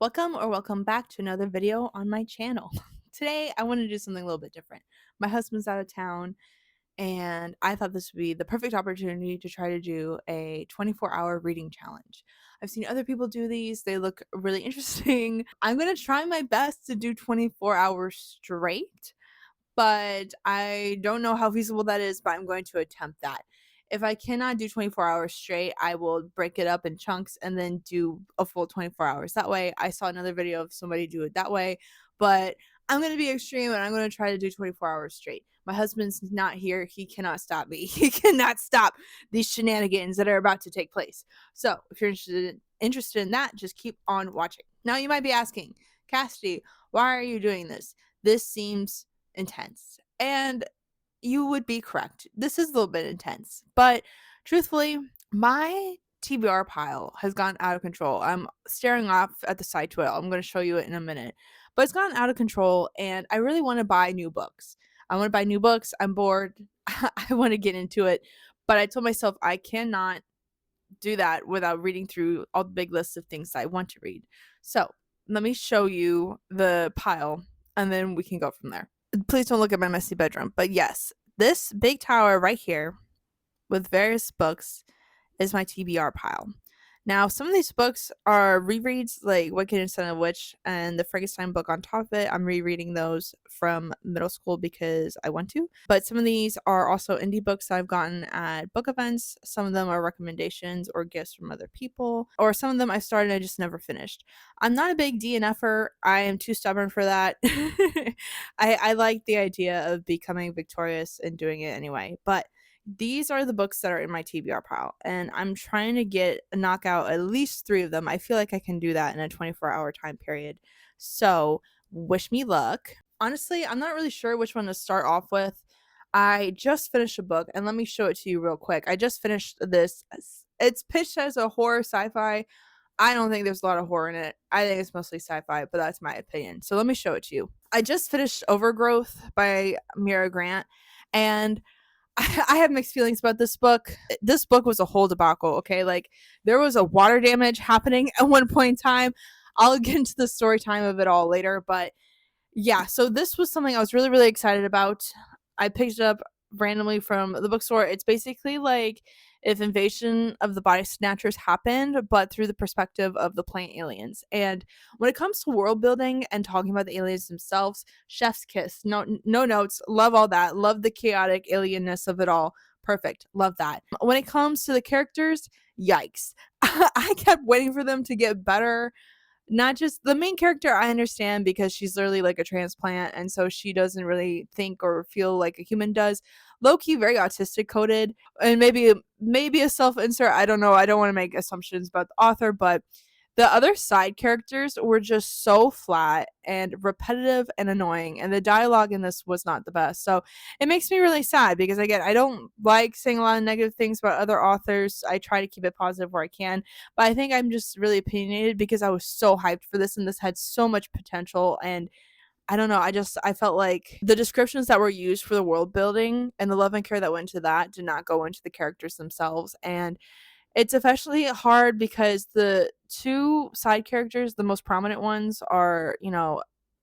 Welcome back to another video on my channel. Today I want to do something a little bit different. My husband's out of town and I thought this would be the perfect opportunity to try to do a 24-hour reading challenge. I've seen other people do these. They look really interesting. I'm going to try my best to do 24 hours straight, but I don't know how feasible that is, but I'm going to attempt that. If I cannot do 24 hours straight, I will break it up in chunks and then do a full 24 hours. That way, I saw another video of somebody do it that way, but I'm going to be extreme and I'm going to try to do 24 hours straight. My husband's not here. He cannot stop me. He cannot stop these shenanigans that are about to take place. So, if you're interested in that, just keep on watching. Now, you might be asking, Cassidy, why are you doing this? This seems intense. And you would be correct. This is a little bit intense, but truthfully, my TBR pile has gotten out of control. I'm staring off at the side to it. I'm going to show you it in a minute, but it's gotten out of control, and I really want to buy new books. I want to buy new books. I'm bored. I want to get into it, but I told myself I cannot do that without reading through all the big lists of things I want to read. So let me show you the pile, and then we can go from there. Please don't look at my messy bedroom. But yes, this big tower right here with various books is my TBR pile. Now, some of these books are rereads, like Wicked and Son of a Witch and the Frankenstein book on top of it. I'm rereading those from middle school because I want to. But some of these are also indie books that I've gotten at book events. Some of them are recommendations or gifts from other people. Or some of them I started and I just never finished. I'm not a big DNFer. I am too stubborn for that. I like the idea of becoming victorious and doing it anyway. But these are the books that are in my TBR pile, and I'm trying to knock out at least 3 of them. I feel like I can do that in a 24-hour time period. So, wish me luck. Honestly, I'm not really sure which one to start off with. I just finished a book, and let me show it to you real quick. I just finished this. It's pitched as a horror sci-fi. I don't think there's a lot of horror in it. I think it's mostly sci-fi, but that's my opinion. So let me show it to you. I just finished Overgrowth by Mira Grant, and I have mixed feelings about this book. This book was a whole debacle, okay? Like, there was a water damage happening at one point in time. I'll get into the story time of it all later, but yeah, so this was something I was really, really excited about. I picked it up randomly from the bookstore. It's basically like if Invasion of the Body Snatchers happened, but through the perspective of the plant aliens. And when it comes to world building and talking about the aliens themselves, chef's kiss. No notes. Love all that. Love the chaotic alienness of it all. Perfect. Love that. When it comes to the characters, yikes. I kept waiting for them to get better. Not just the main character, I understand because she's literally like a transplant, and so she doesn't really think or feel like a human does. Low key, very autistic coded, and maybe a self insert. I don't know. I don't want to make assumptions about the author, but the other side characters were just so flat and repetitive and annoying, and the dialogue in this was not the best. So it makes me really sad because, again, I don't like saying a lot of negative things about other authors. I try to keep it positive where I can, but I think I'm just really opinionated because I was so hyped for this, and this had so much potential. And I don't know, I felt like the descriptions that were used for the world building and the love and care that went into that did not go into the characters themselves. And it's especially hard because the 2 side characters, the most prominent ones, are,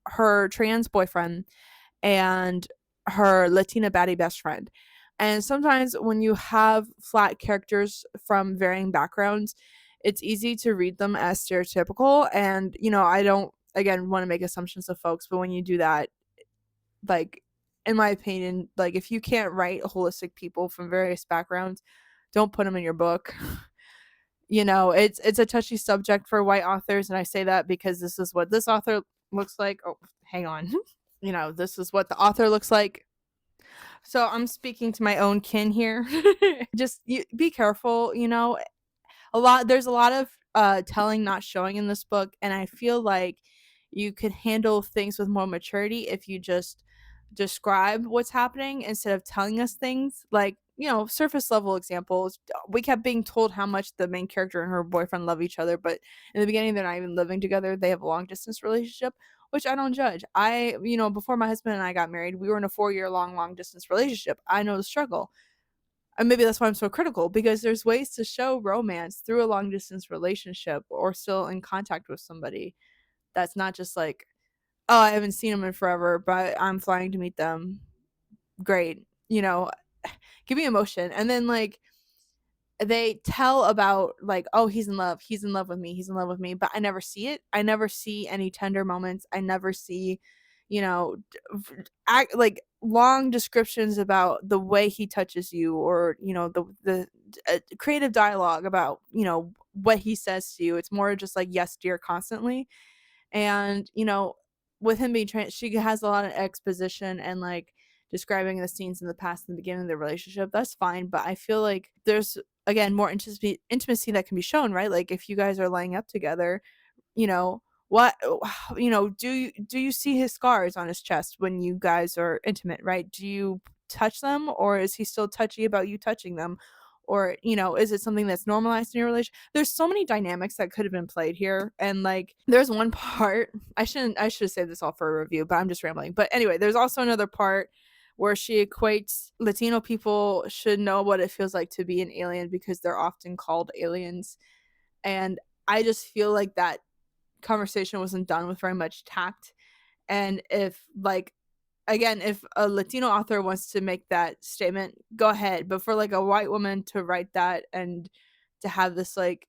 her trans boyfriend and her Latina baddie best friend. And sometimes when you have flat characters from varying backgrounds, it's easy to read them as stereotypical. And, I don't, again, want to make assumptions of folks, but when you do that, like, in my opinion, like, if you can't write holistic people from various backgrounds, don't put them in your book. It's a touchy subject for white authors, and I say that because this is what this author looks like. Oh, hang on. This is what the author looks like. So I'm speaking to my own kin here. Just be careful, there's a lot of telling, not showing in this book, and I feel like you could handle things with more maturity if you just describe what's happening instead of telling us things. Like, surface level examples, we kept being told how much the main character and her boyfriend love each other, but in the beginning they're not even living together. They have a long distance relationship, which I don't judge. Before my husband and I got married, we were in a 4-year long distance relationship. I know the struggle. And maybe that's why I'm so critical, because there's ways to show romance through a long distance relationship or still in contact with somebody. that's not just like, oh, I haven't seen them in forever, but I'm flying to meet them. Great. Give me emotion. And then like they tell about like, oh, he's in love with me, he's in love with me, but I never see it. I never see any tender moments. I never see, you know, like long descriptions about the way he touches you, or the creative dialogue about what he says to you. It's more just like yes dear constantly. And with him being trans, she has a lot of exposition and like describing the scenes in the past in the beginning of the relationship. That's fine, but I feel like there's again more intimacy that can be shown, right? Like if you guys are laying up together, you know what do you see his scars on his chest when you guys are intimate, right? Do you touch them, or is he still touchy about you touching them? Or is it something that's normalized in your relationship? There's so many dynamics that could have been played here. And like there's one part, I should have saved this all for a review, but I'm just rambling. But anyway, there's also another part where she equates Latino people should know what it feels like to be an alien because they're often called aliens. And I just feel like that conversation wasn't done with very much tact. And if like again, if a Latino author wants to make that statement, go ahead. But for like a white woman to write that and to have this like,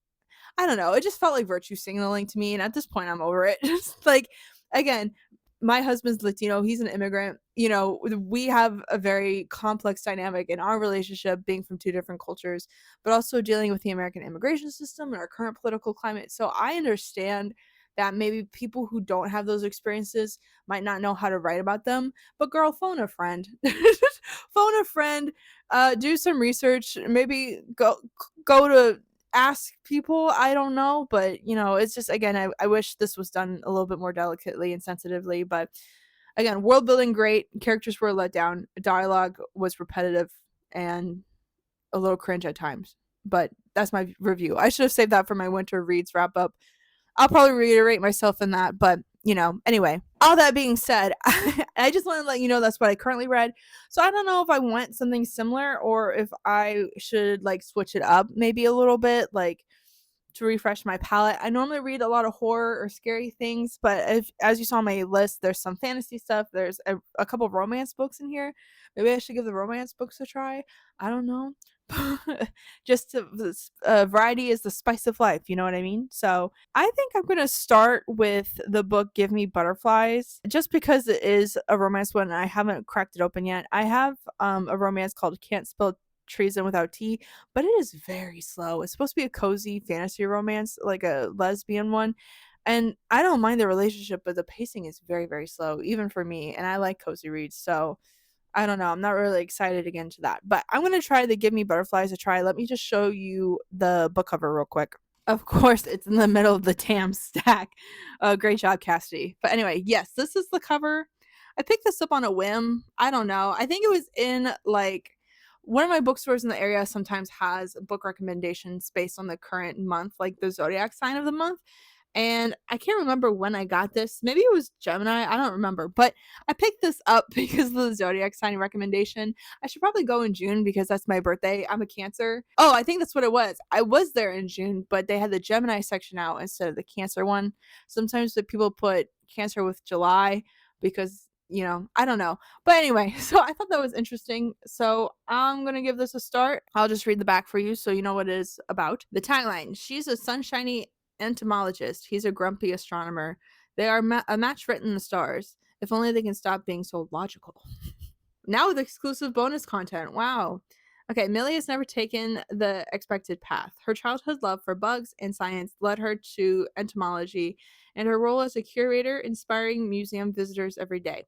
I don't know, it just felt like virtue signaling to me. And at this point, I'm over it. Just like, again, my husband's Latino, he's an immigrant. We have a very complex dynamic in our relationship, being from two different cultures, but also dealing with the American immigration system and our current political climate. So I understand that maybe people who don't have those experiences might not know how to write about them. But girl, phone a friend. Phone a friend, do some research, maybe go to ask people. I don't know, but it's just, again, I wish this was done a little bit more delicately and sensitively. But again, world building great, characters were let down, dialogue was repetitive and a little cringe at times. But that's my review. I should have saved that for my winter reads wrap up. I'll probably reiterate myself in that, but anyway, all that being said, I just want to let you know that's what I currently read. So I don't know if I want something similar or if I should like switch it up maybe a little bit, like to refresh my palette. I normally read a lot of horror or scary things, but as you saw on my list, there's some fantasy stuff. There's a couple of romance books in here. Maybe I should give the romance books a try. I don't know. Just variety is the spice of life, you know what I mean? So I think I'm gonna start with the book Give Me Butterflies, just because it is a romance one and I haven't cracked it open yet. I have a romance called Can't Spell Treason Without Tea, but it is very slow. It's supposed to be a cozy fantasy romance, like a lesbian one. And I don't mind the relationship, but the pacing is very, very slow, even for me. And I like cozy reads. So I don't know. I'm not really excited to get into that. But I'm going to try the Give Me Butterflies a try. Let me just show you the book cover real quick. Of course, it's in the middle of the damn stack. Great job, Cassidy. But anyway, yes, this is the cover. I picked this up on a whim. I don't know. I think it was in like one of my bookstores in the area sometimes has book recommendations based on the current month, like the zodiac sign of the month. And I can't remember when I got this. Maybe it was Gemini. I don't remember. But I picked this up because of the zodiac sign recommendation. I should probably go in June because that's my birthday. I'm a Cancer. Oh, I think that's what it was. I was there in June, but they had the Gemini section out instead of the Cancer one. Sometimes the people put Cancer with July because I don't know. But anyway, so I thought that was interesting. So I'm going to give this a start. I'll just read the back for you so you know what it is about. The tagline: she's a sunshiny entomologist. He's a grumpy astronomer. They are a match written in the stars. If only they can stop being so logical. Now with exclusive bonus content. Wow. Okay, Millie has never taken the expected path. Her childhood love for bugs and science led her to entomology, and her role as a curator inspiring museum visitors every day.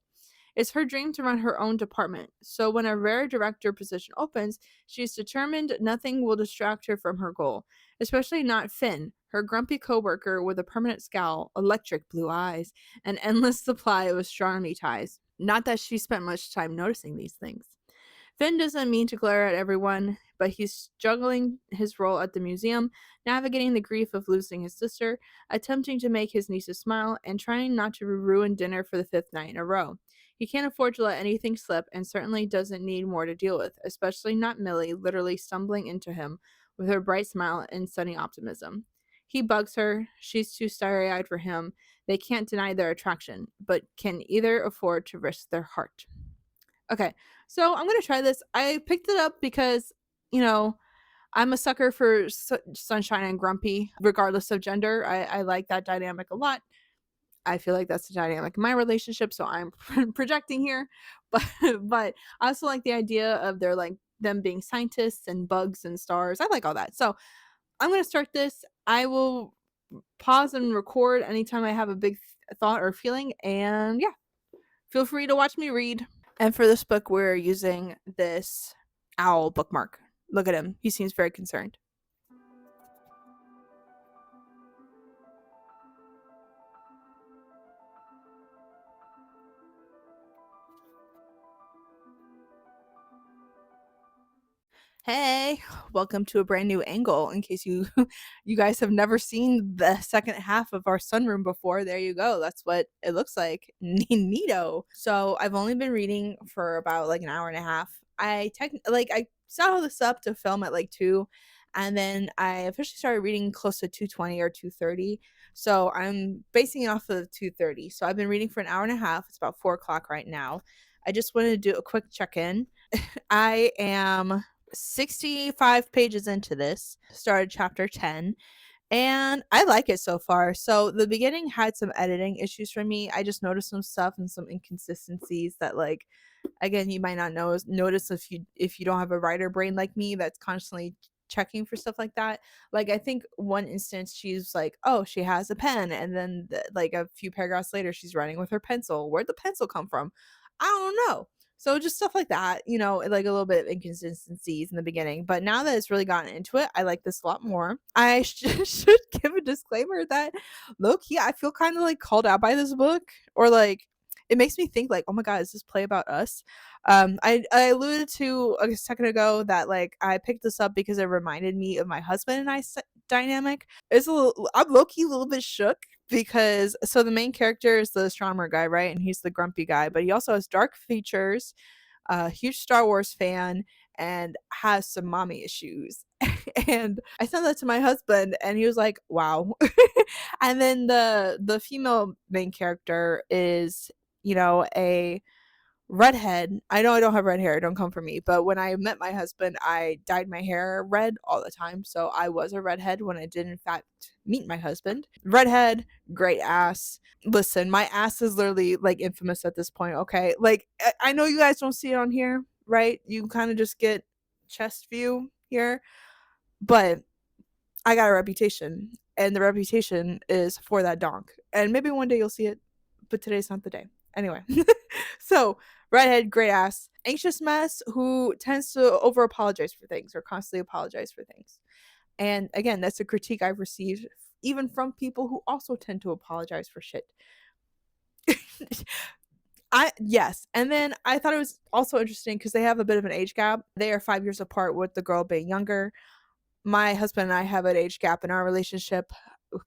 It's her dream to run her own department, so when a rare director position opens, she's determined nothing will distract her from her goal, especially not Finn, her grumpy coworker with a permanent scowl, electric blue eyes, and endless supply of astronomy ties. Not that she spent much time noticing these things. Finn doesn't mean to glare at everyone, but he's juggling his role at the museum, navigating the grief of losing his sister, attempting to make his nieces smile, and trying not to ruin dinner for the fifth night in a row. He can't afford to let anything slip and certainly doesn't need more to deal with, especially not Millie literally stumbling into him with her bright smile and sunny optimism. He bugs her. She's too starry eyed for him. They can't deny their attraction, but can either afford to risk their heart. Okay, so I'm gonna try this. I picked it up because, you know, I'm a sucker for sunshine and grumpy, regardless of gender. I like that dynamic a lot. I feel like that's the dynamic in my relationship, so I'm projecting here. But I also like the idea of their like them being scientists and bugs and stars. I like all that. So I'm gonna start this. I will pause and record anytime I have a big thought or feeling, and yeah, feel free to watch me read. And for this book, we're using this owl bookmark. Look at him; he seems very concerned. Hey, welcome to a brand new angle. In case you you guys have never seen the second half of our sunroom before, there you go. That's what it looks like. Neato. So I've only been reading for about like an hour and a half. I set all this up to film at like 2, and then I officially started reading close to 2:20 or 2:30. So I'm basing it off of 2:30. So I've been reading for an hour and a half. It's about 4 o'clock right now. I just wanted to do a quick check-in. I am 65 pages into this, started chapter 10, and I like it so far. So the beginning had some editing issues for me. I just noticed some stuff and some inconsistencies that like again you might not notice if you don't have a writer brain like me that's constantly checking for stuff like that. Like I think one instance she's like, oh, she has a pen, and then like a few paragraphs later she's writing with her pencil. Where'd the pencil come from? I don't know. So just stuff like that, like a little bit of inconsistencies in the beginning. But now that it's really gotten into it, I like this a lot more. I should give a disclaimer that low key, I feel kind of like called out by this book, or like it makes me think like, oh my god, is this play about us? I alluded to a second ago that like I picked this up because it reminded me of my husband and I dynamic. I'm low key a little bit shook because so the main character is the astronomer guy, right? And he's the grumpy guy, but he also has dark features, a huge Star Wars fan, and has some mommy issues. And I sent that to my husband, and he was like, "Wow." And then the female main character is, a redhead. I know I don't have red hair, don't come for me, but when I met my husband, I dyed my hair red all the time, so I was a redhead when I did in fact meet my husband. Redhead, great ass. Listen, my ass is literally like infamous at this point, okay? Like I know you guys don't see it on here, right? You kind of just get chest view here, but I got a reputation, and the reputation is for that donk. And maybe one day you'll see it, but today's not the day. Anyway, so redhead, great ass, anxious mess who tends to over apologize for things or constantly apologize for things. And again, that's a critique I've received even from people who also tend to apologize for shit. Yes. And then I thought it was also interesting because they have a bit of an age gap. They are 5 years apart, with the girl being younger. My husband and I have an age gap in our relationship.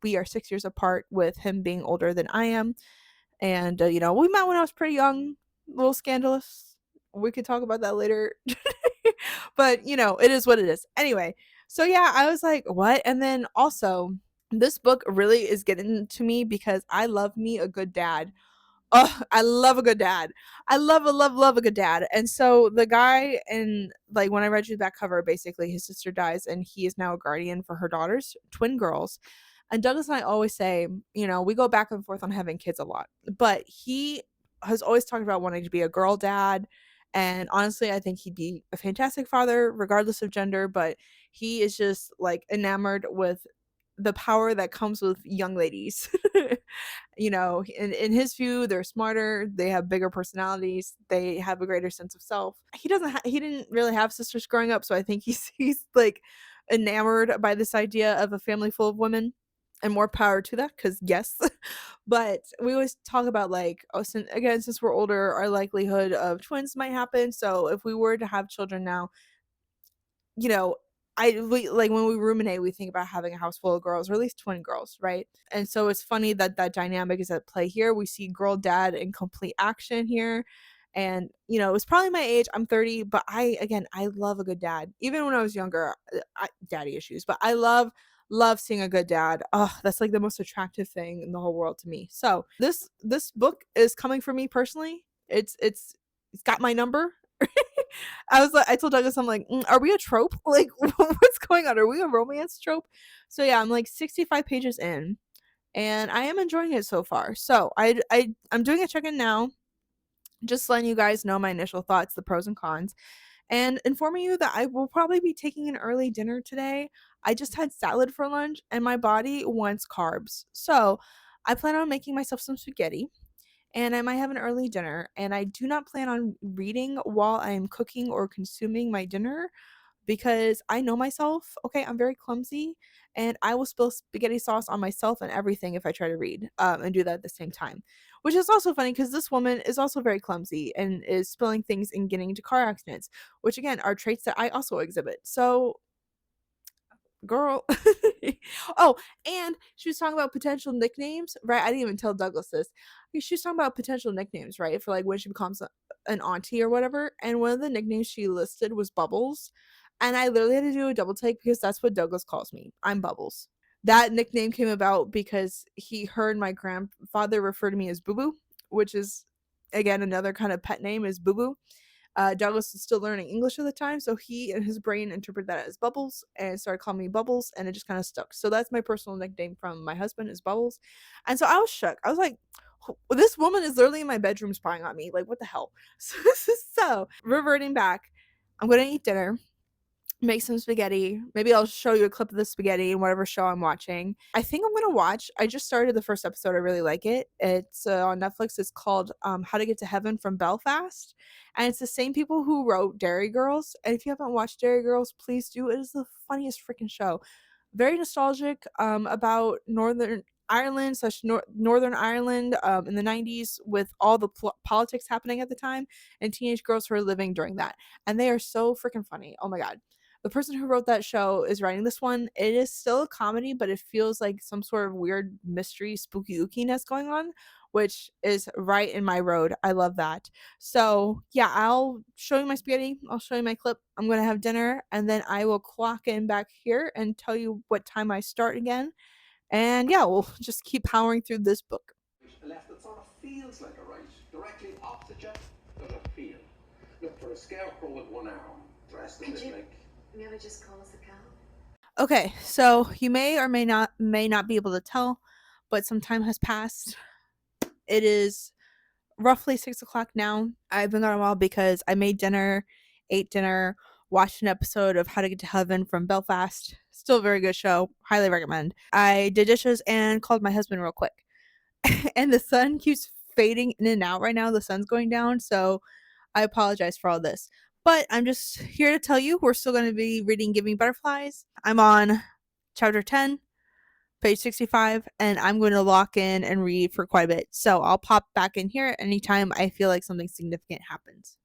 We are 6 years apart, with him being older than I am. And, we met when I was pretty young, a little scandalous. We could talk about that later. But, it is what it is. Anyway, so yeah, I was like, what? And then also, this book really is getting to me because I love me a good dad. Oh, I love a good dad. I love a good dad. And so the guy, and like when I read you the back cover, basically his sister dies and he is now a guardian for her daughters, twin girls. And Douglas and I always say, we go back and forth on having kids a lot, but he has always talked about wanting to be a girl dad. And honestly, I think he'd be a fantastic father, regardless of gender. But he is just like enamored with the power that comes with young ladies. In his view, they're smarter, they have bigger personalities, they have a greater sense of self. He didn't really have sisters growing up, so I think he's like enamored by this idea of a family full of women, and more power to that, because yes. But we always talk about like, oh, since we're older, our likelihood of twins might happen. So if we were to have children now, you know, like when we ruminate, we think about having a house full of girls, or at least twin girls, right? And so it's funny that that dynamic is at play here. We see girl dad in complete action here. And it's probably my age. I'm 30, but I love a good dad. Even when I was younger, daddy issues, but I love seeing a good dad. Oh, that's like the most attractive thing in the whole world to me. So this book is coming for me personally. It's got my number. I told Douglas, I'm like, are we a trope? Like, what's going on? Are we a romance trope? So yeah, I'm like 65 pages in, and I am enjoying it so far. So I'm doing a check in now, just letting you guys know my initial thoughts, the pros and cons, and informing you that I will probably be taking an early dinner today. I just had salad for lunch, and my body wants carbs, so I plan on making myself some spaghetti, and I might have an early dinner. And I do not plan on reading while I'm cooking or consuming my dinner because I know myself. Okay, I'm very clumsy, and I will spill spaghetti sauce on myself and everything if I try to read and do that at the same time. Which is also funny because this woman is also very clumsy and is spilling things and getting into car accidents, which again are traits that I also exhibit. So girl. Oh, and she was talking about potential nicknames, right? I didn't even tell Douglas this. She was talking about potential nicknames, right? For like when she becomes an auntie or whatever. And one of the nicknames she listed was Bubbles. And I literally had to do a double take because that's what Douglas calls me. I'm Bubbles. That nickname came about because he heard my grandfather refer to me as Boo Boo, which is again another kind of pet name is Boo Boo. Douglas was still learning English at the time, so he and his brain interpreted that as Bubbles and started calling me Bubbles, and it just kind of stuck. So that's my personal nickname from my husband is Bubbles, and so I was shook. I was like, "This woman is literally in my bedroom spying on me. Like, what the hell?" So reverting back, I'm gonna eat dinner, make some spaghetti. Maybe I'll show you a clip of the spaghetti in whatever show I'm watching. I think I'm gonna watch. I just started the first episode. I really like it. It's on Netflix. It's called How to Get to Heaven from Belfast, and it's the same people who wrote Dairy Girls. And if you haven't watched Dairy Girls, please do. It is the funniest freaking show. Very nostalgic. About Northern Ireland slash Northern Ireland in the 90s with all the politics happening at the time and teenage girls who are living during that. And they are so freaking funny. Oh my god, the person who wrote that show is writing this one. It is still a comedy, but it feels like some sort of weird mystery, spooky ookiness going on, which is right in my road. I love that. So yeah, I'll show you my spaghetti. I'll show you my clip. I'm gonna have dinner, and then I will clock in back here and tell you what time I start again. And yeah, we'll just keep powering through this book. Left that sort of feels like a right. Directly opposite you, there's a field. Look for a scarecrow with one arm, dressed a bit like. Maybe just call us a cow. Okay, so you may or may not be able to tell, but some time has passed. It is roughly 6 o'clock now. I've been gone a while because I made dinner, ate dinner, watched an episode of How to Get to Heaven from Belfast. Still a very good show. Highly recommend. I did dishes and called my husband real quick. And the sun keeps fading in and out right now. The sun's going down, so I apologize for all this. But I'm just here to tell you we're still going to be reading Giving Butterflies. I'm on chapter 10, page 65, and I'm going to lock in and read for quite a bit. So I'll pop back in here anytime I feel like something significant happens.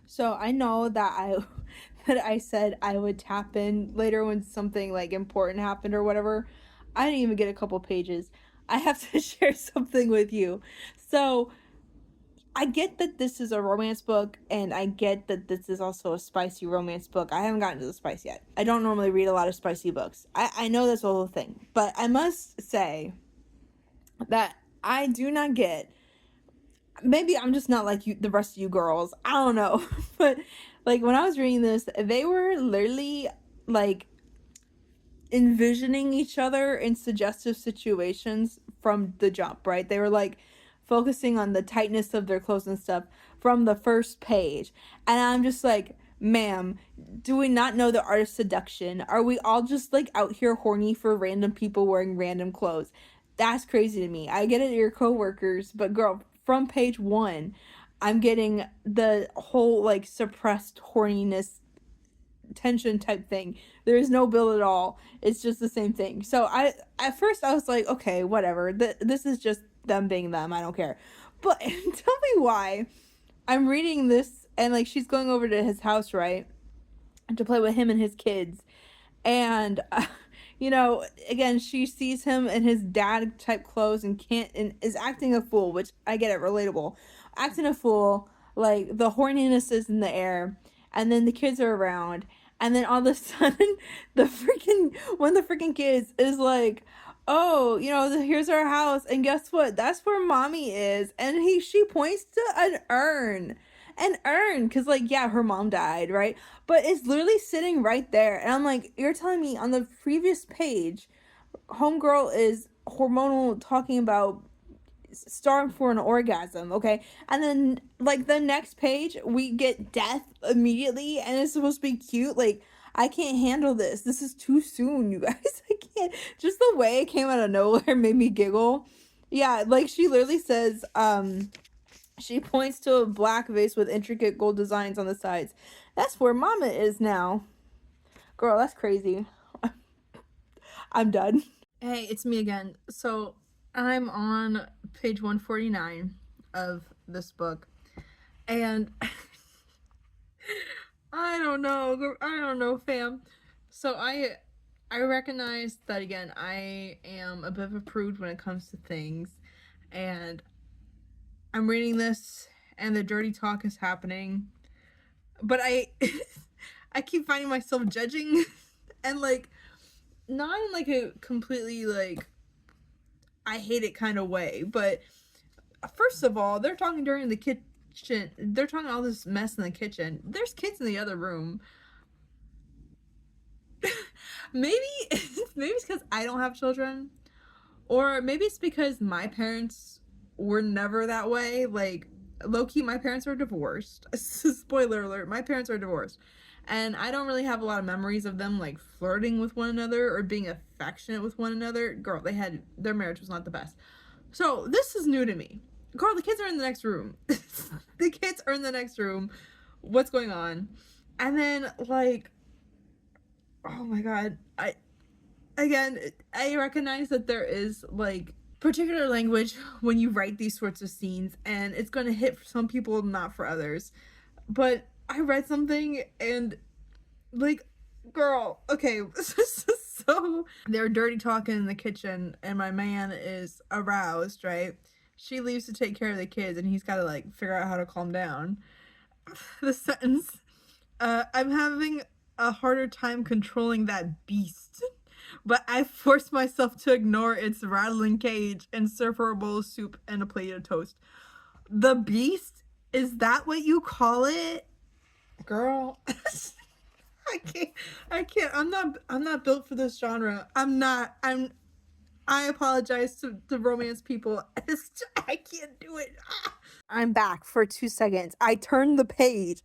So I know that I said I would tap in later when something like important happened or whatever. I didn't even get a couple pages. I have to share something with you. So I get that this is a romance book, and I get that this is also a spicy romance book. I haven't gotten to the spice yet. I don't normally read a lot of spicy books. I know that's the whole thing. But I must say that I do not get, maybe I'm just not like you, the rest of you girls. I don't know. But like when I was reading this, they were literally like envisioning each other in suggestive situations from the jump, right? They were like focusing on the tightness of their clothes and stuff from the first page. And I'm just like, ma'am, do we not know the art of seduction? Are we all just like out here horny for random people wearing random clothes? That's crazy to me. I get it, your coworkers, but girl, from page one, I'm getting the whole like suppressed horniness tension type thing. There is no bill at all. It's just the same thing. So I at first I was like, okay, whatever. This is just them being them. I don't care. But tell me why I'm reading this and like she's going over to his house, right? To play with him and his kids. And you know, again, she sees him in his dad type clothes and can't, and is acting a fool, which I get it, relatable. Acting a fool, like the horniness is in the air, and then the kids are around, and then all of a sudden, one of the freaking kids is like, "Oh, you know, here's our house, and guess what? That's where mommy is." And she points to an urn, because like, yeah, her mom died, right? But it's literally sitting right there, and I'm like, you're telling me on the previous page, homegirl is hormonal talking about starving for an orgasm, okay? And then like the next page, we get death immediately, and it's supposed to be cute. Like, I can't handle this. This is too soon, you guys. I can't. Just the way it came out of nowhere made me giggle. Yeah, like she literally says, she points to a black vase with intricate gold designs on the sides. That's where mama is now. Girl, that's crazy. I'm done. Hey, it's me again. So I'm on page 149 of this book, and I don't know, fam. So I recognize that again. I am a bit of a prude when it comes to things, and I'm reading this, and the dirty talk is happening, but I I keep finding myself judging, and like, not in like a completely like I hate it kind of way, but first of all, they're talking during the kitchen. They're talking all this mess in the kitchen. There's kids in the other room. maybe maybe it's because I don't have children, or maybe it's because my parents were never that way. Like, low-key, my parents are divorced. Spoiler alert, my parents are divorced, and I don't really have a lot of memories of them like flirting with one another or being affectionate with one another. Girl, their marriage was not the best. So this is new to me. Girl, the kids are in the next room. The kids are in the next room. What's going on? And then like, oh my god, I recognize that there is like particular language when you write these sorts of scenes, and it's going to hit for some people, not for others. But I read something, and like, girl, okay, so they're dirty talking in the kitchen, and my man is aroused, right? She leaves to take care of the kids, and he's got to like figure out how to calm down. The sentence, I'm having a harder time controlling that beast, but I forced myself to ignore its rattling cage and serve her a bowl of soup and a plate of toast. The beast? Is that what you call it? Girl. I can't. I'm not built for this genre. I apologize to the romance people. I can't do it. I'm back for 2 seconds. I turned the page.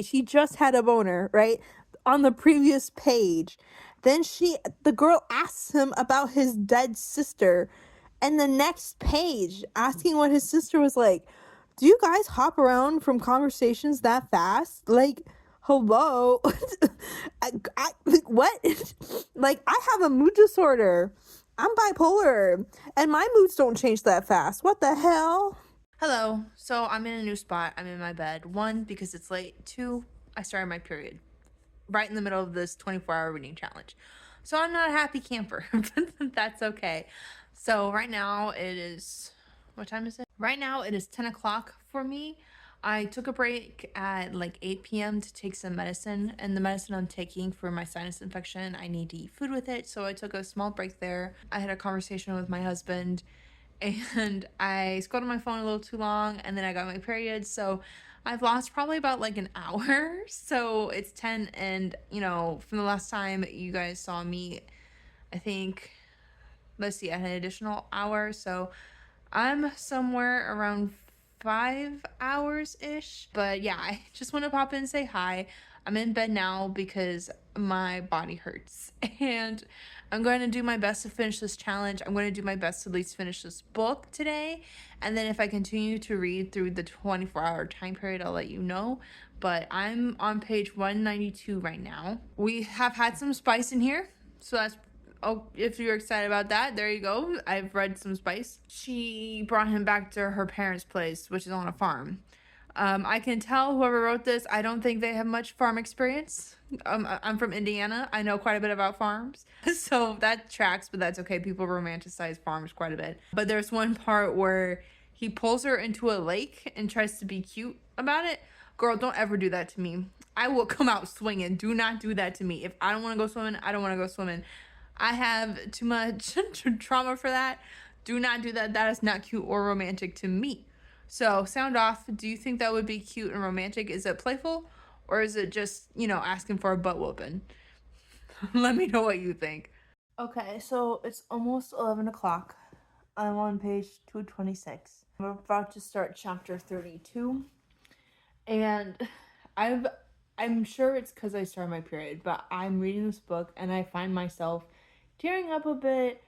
He just had a boner, right? On the previous page. Then the girl asks him about his dead sister. And the next page, asking what his sister was like. Do you guys hop around from conversations that fast? Like, hello? What? Like, I have a mood disorder. I'm bipolar. And my moods don't change that fast. What the hell? Hello. So I'm in a new spot. I'm in my bed. 1, because it's late. 2, I started my period right in the middle of this 24-hour reading challenge. So I'm not a happy camper, but that's okay. So right now it is, what time is it? Right now it is 10 o'clock for me. I took a break at like 8 p.m. to take some medicine, and the medicine I'm taking for my sinus infection, I need to eat food with it. So I took a small break there. I had a conversation with my husband, and I scrolled on my phone a little too long, and then I got my period. So I've lost probably about like an hour. So it's 10, and you know, from the last time you guys saw me, I think, let's see, I had an additional hour. So I'm somewhere around 5 hours ish. But yeah, I just want to pop in and say hi. I'm in bed now because my body hurts, and I'm going to do my best to finish this challenge. I'm going to do my best to at least finish this book today, and then if I continue to read through the 24-hour time period, I'll let you know. But I'm on page 192 right now. We have had some spice in here, so that's, oh, if you're excited about that, there you go. I've read some spice. She brought him back to her parents' place, which is on a farm. I can tell whoever wrote this, I don't think they have much farm experience. I'm from Indiana. I know quite a bit about farms. So that tracks, but that's okay. People romanticize farms quite a bit. But there's one part where he pulls her into a lake and tries to be cute about it. Girl, don't ever do that to me. I will come out swinging. Do not do that to me. If I don't want to go swimming, I don't want to go swimming. I have too much trauma for that. Do not do that. That is not cute or romantic to me. So, sound off. Do you think that would be cute and romantic? Is it playful? Or is it just, asking for a butt whooping? Let me know what you think. Okay, so it's almost 11 o'clock. I'm on page 226. I'm about to start chapter 32. And I've I'm sure it's because I started my period, but I'm reading this book and I find myself tearing up a bit,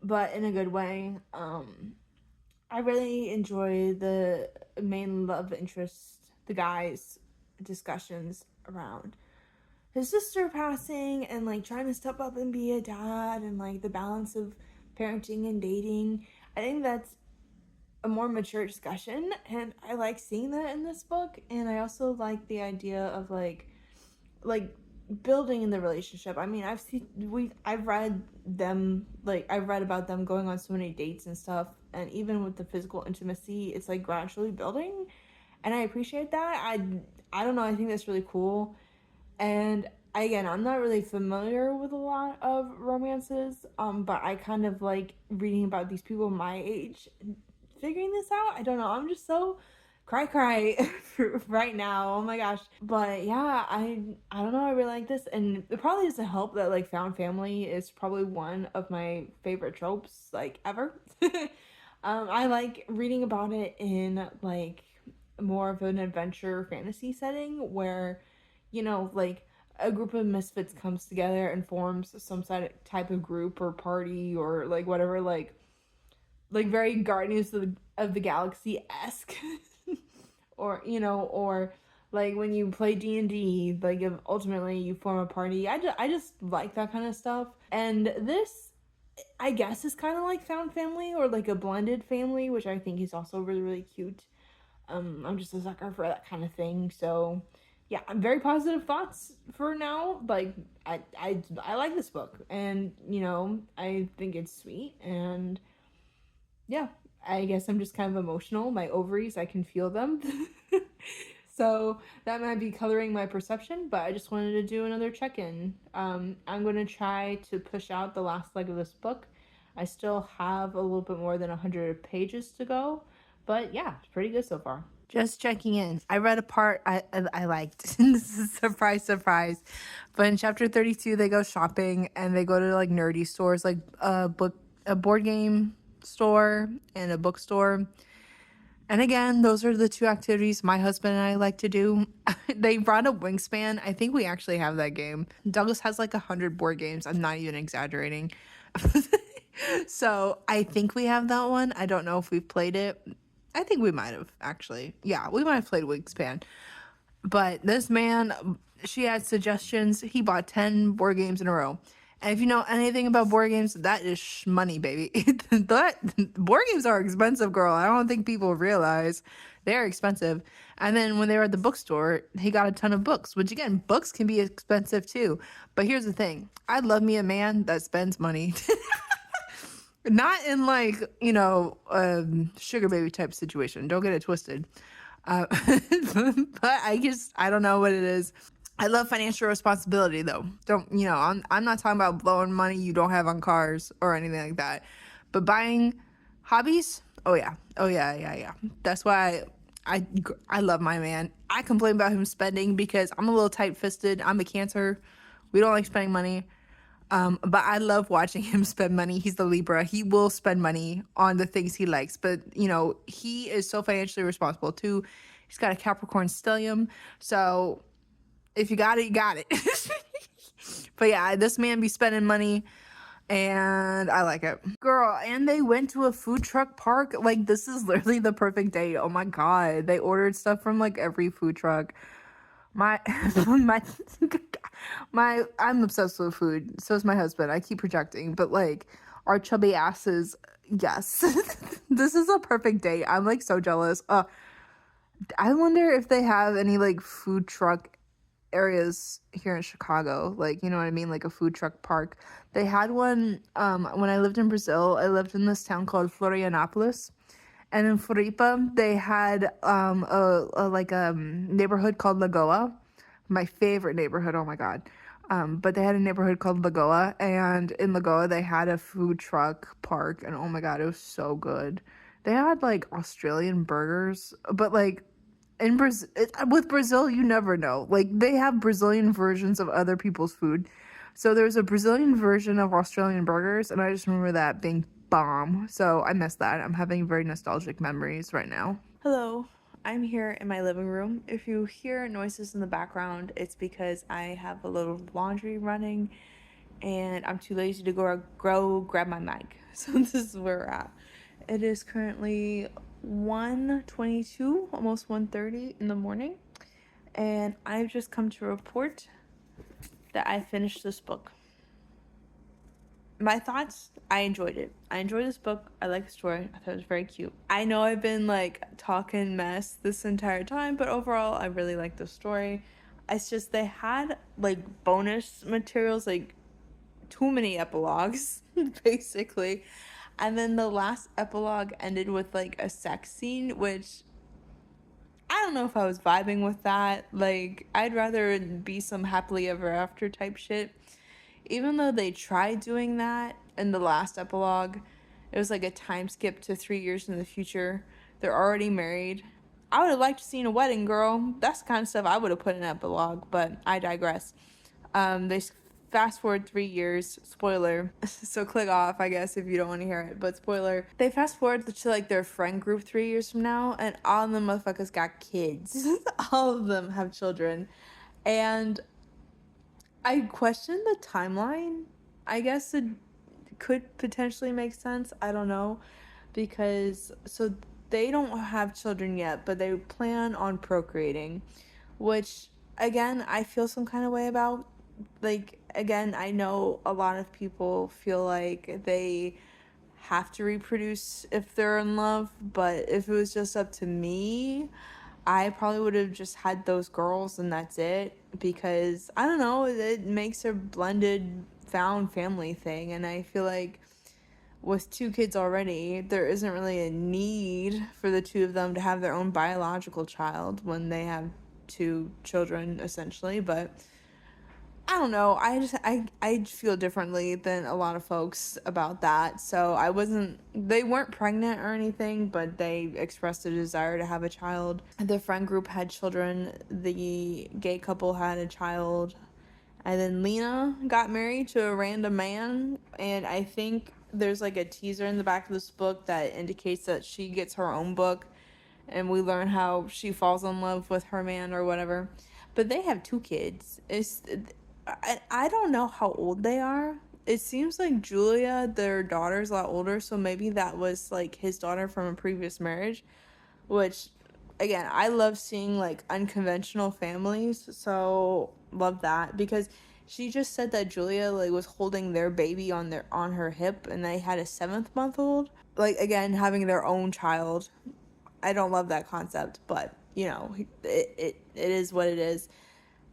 but in a good way. I really enjoy the main love interest, the guy's discussions around his sister passing and like trying to step up and be a dad and like the balance of parenting and dating. I think that's a more mature discussion, and I like seeing that in this book. And I also like the idea of like building in the relationship. I mean, I've read them, like I've read about them going on so many dates and stuff, and even with the physical intimacy, it's like gradually building, and I appreciate that. I don't know, I think that's really cool. And again, I'm not really familiar with a lot of romances, but I kind of like reading about these people my age figuring this out. I don't know. I'm just so cry right now. Oh my gosh. But yeah, I don't know. I really like this, and it probably doesn't help that like found family is probably one of my favorite tropes like ever. I like reading about it in like more of an adventure fantasy setting where like a group of misfits comes together and forms some type of group or party or like whatever, like very Guardians of the Galaxy esque, or or like when you play D&D, like if ultimately you form a party. I just like that kind of stuff, and this I guess is kind of like found family or like a blended family, which I think is also really really cute. I'm just a sucker for that kind of thing, so yeah, I'm very positive thoughts for now. Like I like this book, and I think it's sweet, and yeah, I guess I'm just kind of emotional. My ovaries, I can feel them. So that might be coloring my perception, but I just wanted to do another check-in. I'm going to try to push out the last leg of this book. I still have a little bit more than 100 pages to go, but yeah, it's pretty good so far. Just checking in. I read a part I liked. This is surprise, surprise. But in chapter 32, they go shopping and they go to like nerdy stores, like a board game store and a bookstore. And again, those are the two activities my husband and I like to do. They brought a Wingspan. I think we actually have that game. Douglas has like 100 board games. I'm not even exaggerating. So I think we have that one. I don't know if we've played it. I think we might have actually. Yeah, we might have played Wingspan. But this man, she had suggestions. He bought 10 board games in a row. And if you know anything about board games, that is money, baby. Board games are expensive, girl. I don't think people realize they're expensive. And then when they were at the bookstore, he got a ton of books, which again, books can be expensive too. But here's the thing. I love me a man that spends money. Not in like, sugar baby type situation. Don't get it twisted. Uh, but I don't know what it is. I love financial responsibility though. Don't, I'm not talking about blowing money you don't have on cars or anything like that. But buying hobbies, oh yeah. Oh yeah. That's why I love my man. I complain about him spending because I'm a little tight-fisted. I'm a Cancer. We don't like spending money. But I love watching him spend money. He's the Libra. He will spend money on the things he likes. But, he is so financially responsible too. He's got a Capricorn stellium. So if you got it, you got it. But yeah, this man be spending money and I like it. Girl, and they went to a food truck park. Like, this is literally the perfect date. Oh my God. They ordered stuff from like every food truck. My I'm obsessed with food. So is my husband. I keep projecting, but like our chubby asses, yes. This is a perfect date. I'm like so jealous. I wonder if they have any like food truck areas here in Chicago, like, you know what I mean, like a food truck park. They had one when I lived in Brazil. I lived in this town called Florianopolis, and in Floripa they had neighborhood called Lagoa, my favorite neighborhood. Oh my god. But they had a neighborhood called Lagoa, and in Lagoa they had a food truck park, and oh my god, it was so good. They had like Australian burgers, but like in Brazil, with Brazil, you never know. Like they have Brazilian versions of other people's food. So there's a Brazilian version of Australian burgers, and I just remember that being bomb. So I miss that. I'm having very nostalgic memories right now. Hello, I'm here in my living room. If you hear noises in the background, it's because I have a little laundry running and I'm too lazy to go grab my mic. So this is where we're at. It is currently 1:22, almost 1:30 in the morning, and I've just come to report that I finished this book. My thoughts, I enjoyed it. I enjoyed this book. I like the story. I thought it was very cute. I know I've been like talking mess this entire time, but overall I really like the story. It's just they had like bonus materials, like too many epilogues basically. And then the last epilogue ended with like a sex scene, which I don't know if I was vibing with that. Like, I'd rather be some happily ever after type shit. Even though they tried doing that in the last epilogue, it was like a time skip to 3 years in the future. They're already married. I would have liked to seen a wedding, girl. That's the kind of stuff I would have put in an epilogue, but I digress. They fast forward 3 years. Spoiler. So click off, I guess, if you don't want to hear it. But spoiler. They fast forward to like their friend group 3 years from now, and all of them motherfuckers got kids. All of them have children, and I question the timeline. I guess it could potentially make sense. I don't know. Because, so they don't have children yet, but they plan on procreating, which, again, I feel some kind of way about. Like, again, I know a lot of people feel like they have to reproduce if they're in love, but if it was just up to me, I probably would have just had those girls and that's it, because I don't know, it makes a blended found family thing, and I feel like with two kids already, there isn't really a need for the two of them to have their own biological child when they have two children essentially. But I don't know. I feel differently than a lot of folks about that. So they weren't pregnant or anything, but they expressed a desire to have a child. The friend group had children. The gay couple had a child. And then Lena got married to a random man, and I think there's like a teaser in the back of this book that indicates that she gets her own book, and we learn how she falls in love with her man or whatever. But they have two kids. I don't know how old they are. It seems like Julia, their daughter's a lot older, so maybe that was like his daughter from a previous marriage, which again, I love seeing like unconventional families, so love that, because she just said that Julia like was holding their baby on her hip, and they had a 7th month old, like again having their own child. I don't love that concept, but you know, it is what it is.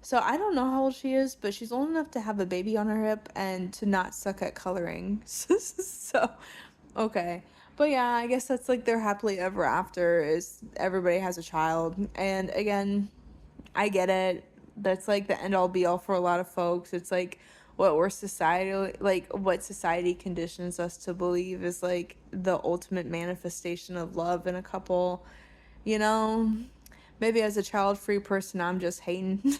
So I don't know how old she is, but she's old enough to have a baby on her hip and to not suck at coloring. So, okay. But yeah, I guess that's like their happily ever after, is everybody has a child. And again, I get it. That's like the end all be all for a lot of folks. It's like what society conditions us to believe is like the ultimate manifestation of love in a couple, you know? Maybe as a child-free person, I'm just hating.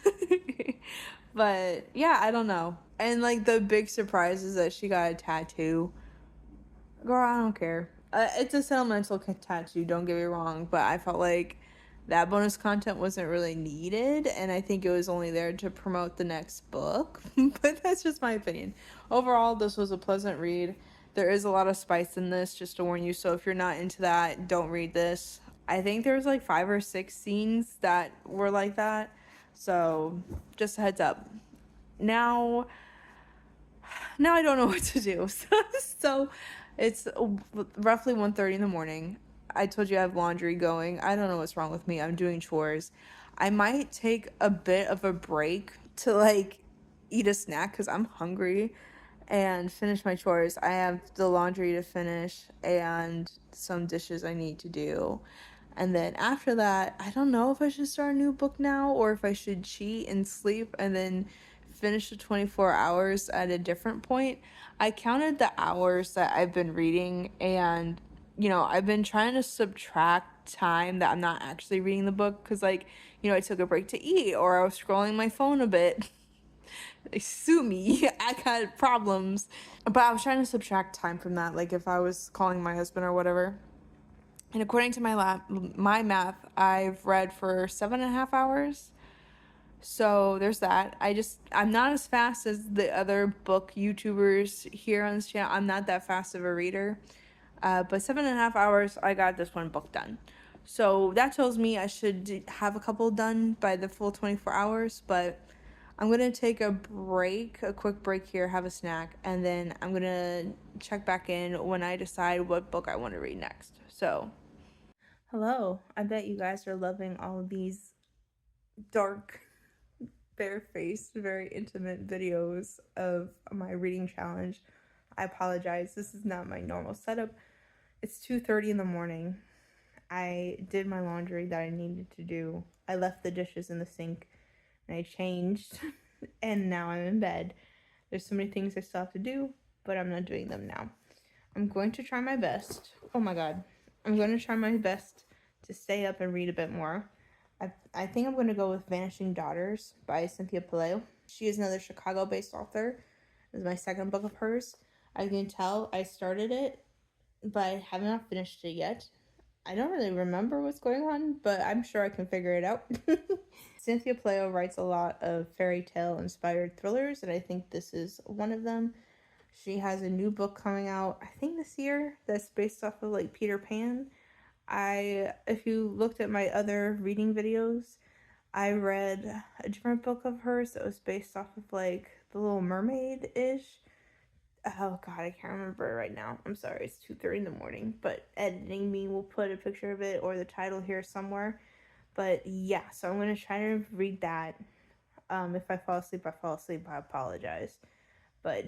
But yeah, I don't know. And like the big surprise is that she got a tattoo. Girl, I don't care. It's a sentimental tattoo, don't get me wrong, but I felt like that bonus content wasn't really needed, and I think it was only there to promote the next book. But that's just my opinion. Overall, this was a pleasant read. There is a lot of spice in this, just to warn you, so if you're not into that, don't read this. I think there's like 5 or 6 scenes that were like that, so just a heads up. Now, I don't know what to do. So it's roughly 1:30 in the morning. I told you I have laundry going. I don't know what's wrong with me. I'm doing chores. I might take a bit of a break to like eat a snack because I'm hungry and finish my chores. I have the laundry to finish and some dishes I need to do. And then after that, I don't know if I should start a new book now or if I should cheat and sleep and then finish the 24 hours at a different point. I counted the hours that I've been reading, and I've been trying to subtract time that I'm not actually reading the book because, like, I took a break to eat or I was scrolling my phone a bit. Sue me. I got problems. But I was trying to subtract time from that, like if I was calling my husband or whatever. And according to my math, I've read for 7.5 hours. So there's that. I'm not as fast as the other book YouTubers here on this channel. I'm not that fast of a reader. But 7.5 hours, I got this one book done. So that tells me I should have a couple done by the full 24 hours. But I'm going to take a break, a quick break here, have a snack, and then I'm going to check back in when I decide what book I want to read next. So, hello. I bet you guys are loving all of these dark, bare-faced, very intimate videos of my reading challenge. I apologize. This is not my normal setup. It's 2:30 in the morning. I did my laundry that I needed to do. I left the dishes in the sink and I changed and now I'm in bed. There's so many things I still have to do, but I'm not doing them now. I'm going to try my best. Oh my god. I'm going to try my best to stay up and read a bit more. I think I'm going to go with Vanishing Daughters by Cynthia Paleo. She is another Chicago-based author. This is my second book of hers. As you can tell, I started it, but I have not finished it yet. I don't really remember what's going on, but I'm sure I can figure it out. Cynthia Paleo writes a lot of fairy tale inspired thrillers, and I think this is one of them. She has a new book coming out, I think this year, that's based off of like Peter Pan. If you looked at my other reading videos, I read a different book of hers that was based off of like The Little Mermaid ish. Oh god, I can't remember it right now. I'm sorry, it's 2:30 in the morning, but editing me will put a picture of it or the title here somewhere. But yeah, so I'm gonna try to read that. If I fall asleep, I fall asleep. I apologize. But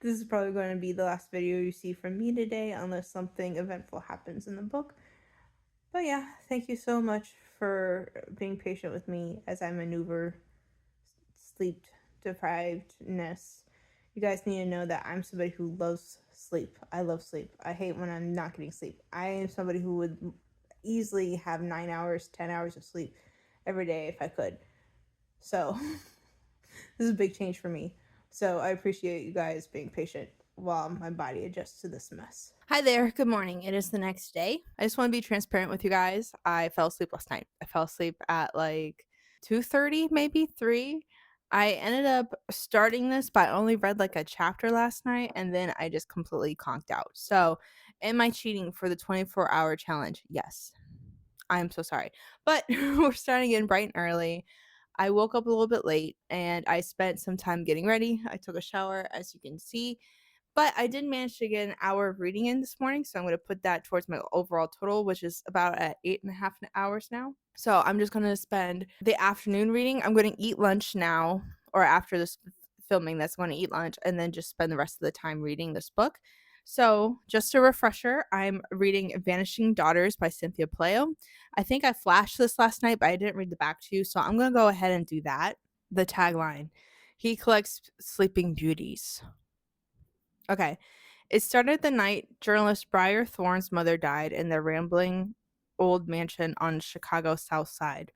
this is probably going to be the last video you see from me today, unless something eventful happens in the book. But yeah, thank you so much for being patient with me as I maneuver sleep deprivedness. You guys need to know that I'm somebody who loves sleep. I love sleep. I hate when I'm not getting sleep. I am somebody who would easily have 9 hours, 10 hours of sleep every day if I could. So, this is a big change for me. So, I appreciate you guys being patient while my body adjusts to this mess. Hi there. Good morning. It is the next day. I just want to be transparent with you guys. I fell asleep last night. I fell asleep at like 2:30, maybe 3. I ended up starting this, but I only read like a chapter last night and then I just completely conked out. So, am I cheating for the 24-hour challenge? Yes. I'm so sorry. But we're starting in bright and early. I woke up a little bit late and I spent some time getting ready. I took a shower, as you can see, but I did manage to get an hour of reading in this morning. So I'm going to put that towards my overall total, which is about at 8.5 hours now. So I'm just going to spend the afternoon reading. I'm going to eat lunch now, or after this filming, that's going to eat lunch, and then just spend the rest of the time reading this book. So, just a refresher, I'm reading Vanishing Daughters by Cynthia Paleo. I think I flashed this last night, but I didn't read the back to you, so I'm going to go ahead and do that. The tagline: He collects sleeping beauties. Okay. It started the night journalist Briar Thorne's mother died in their rambling old mansion on Chicago's South Side.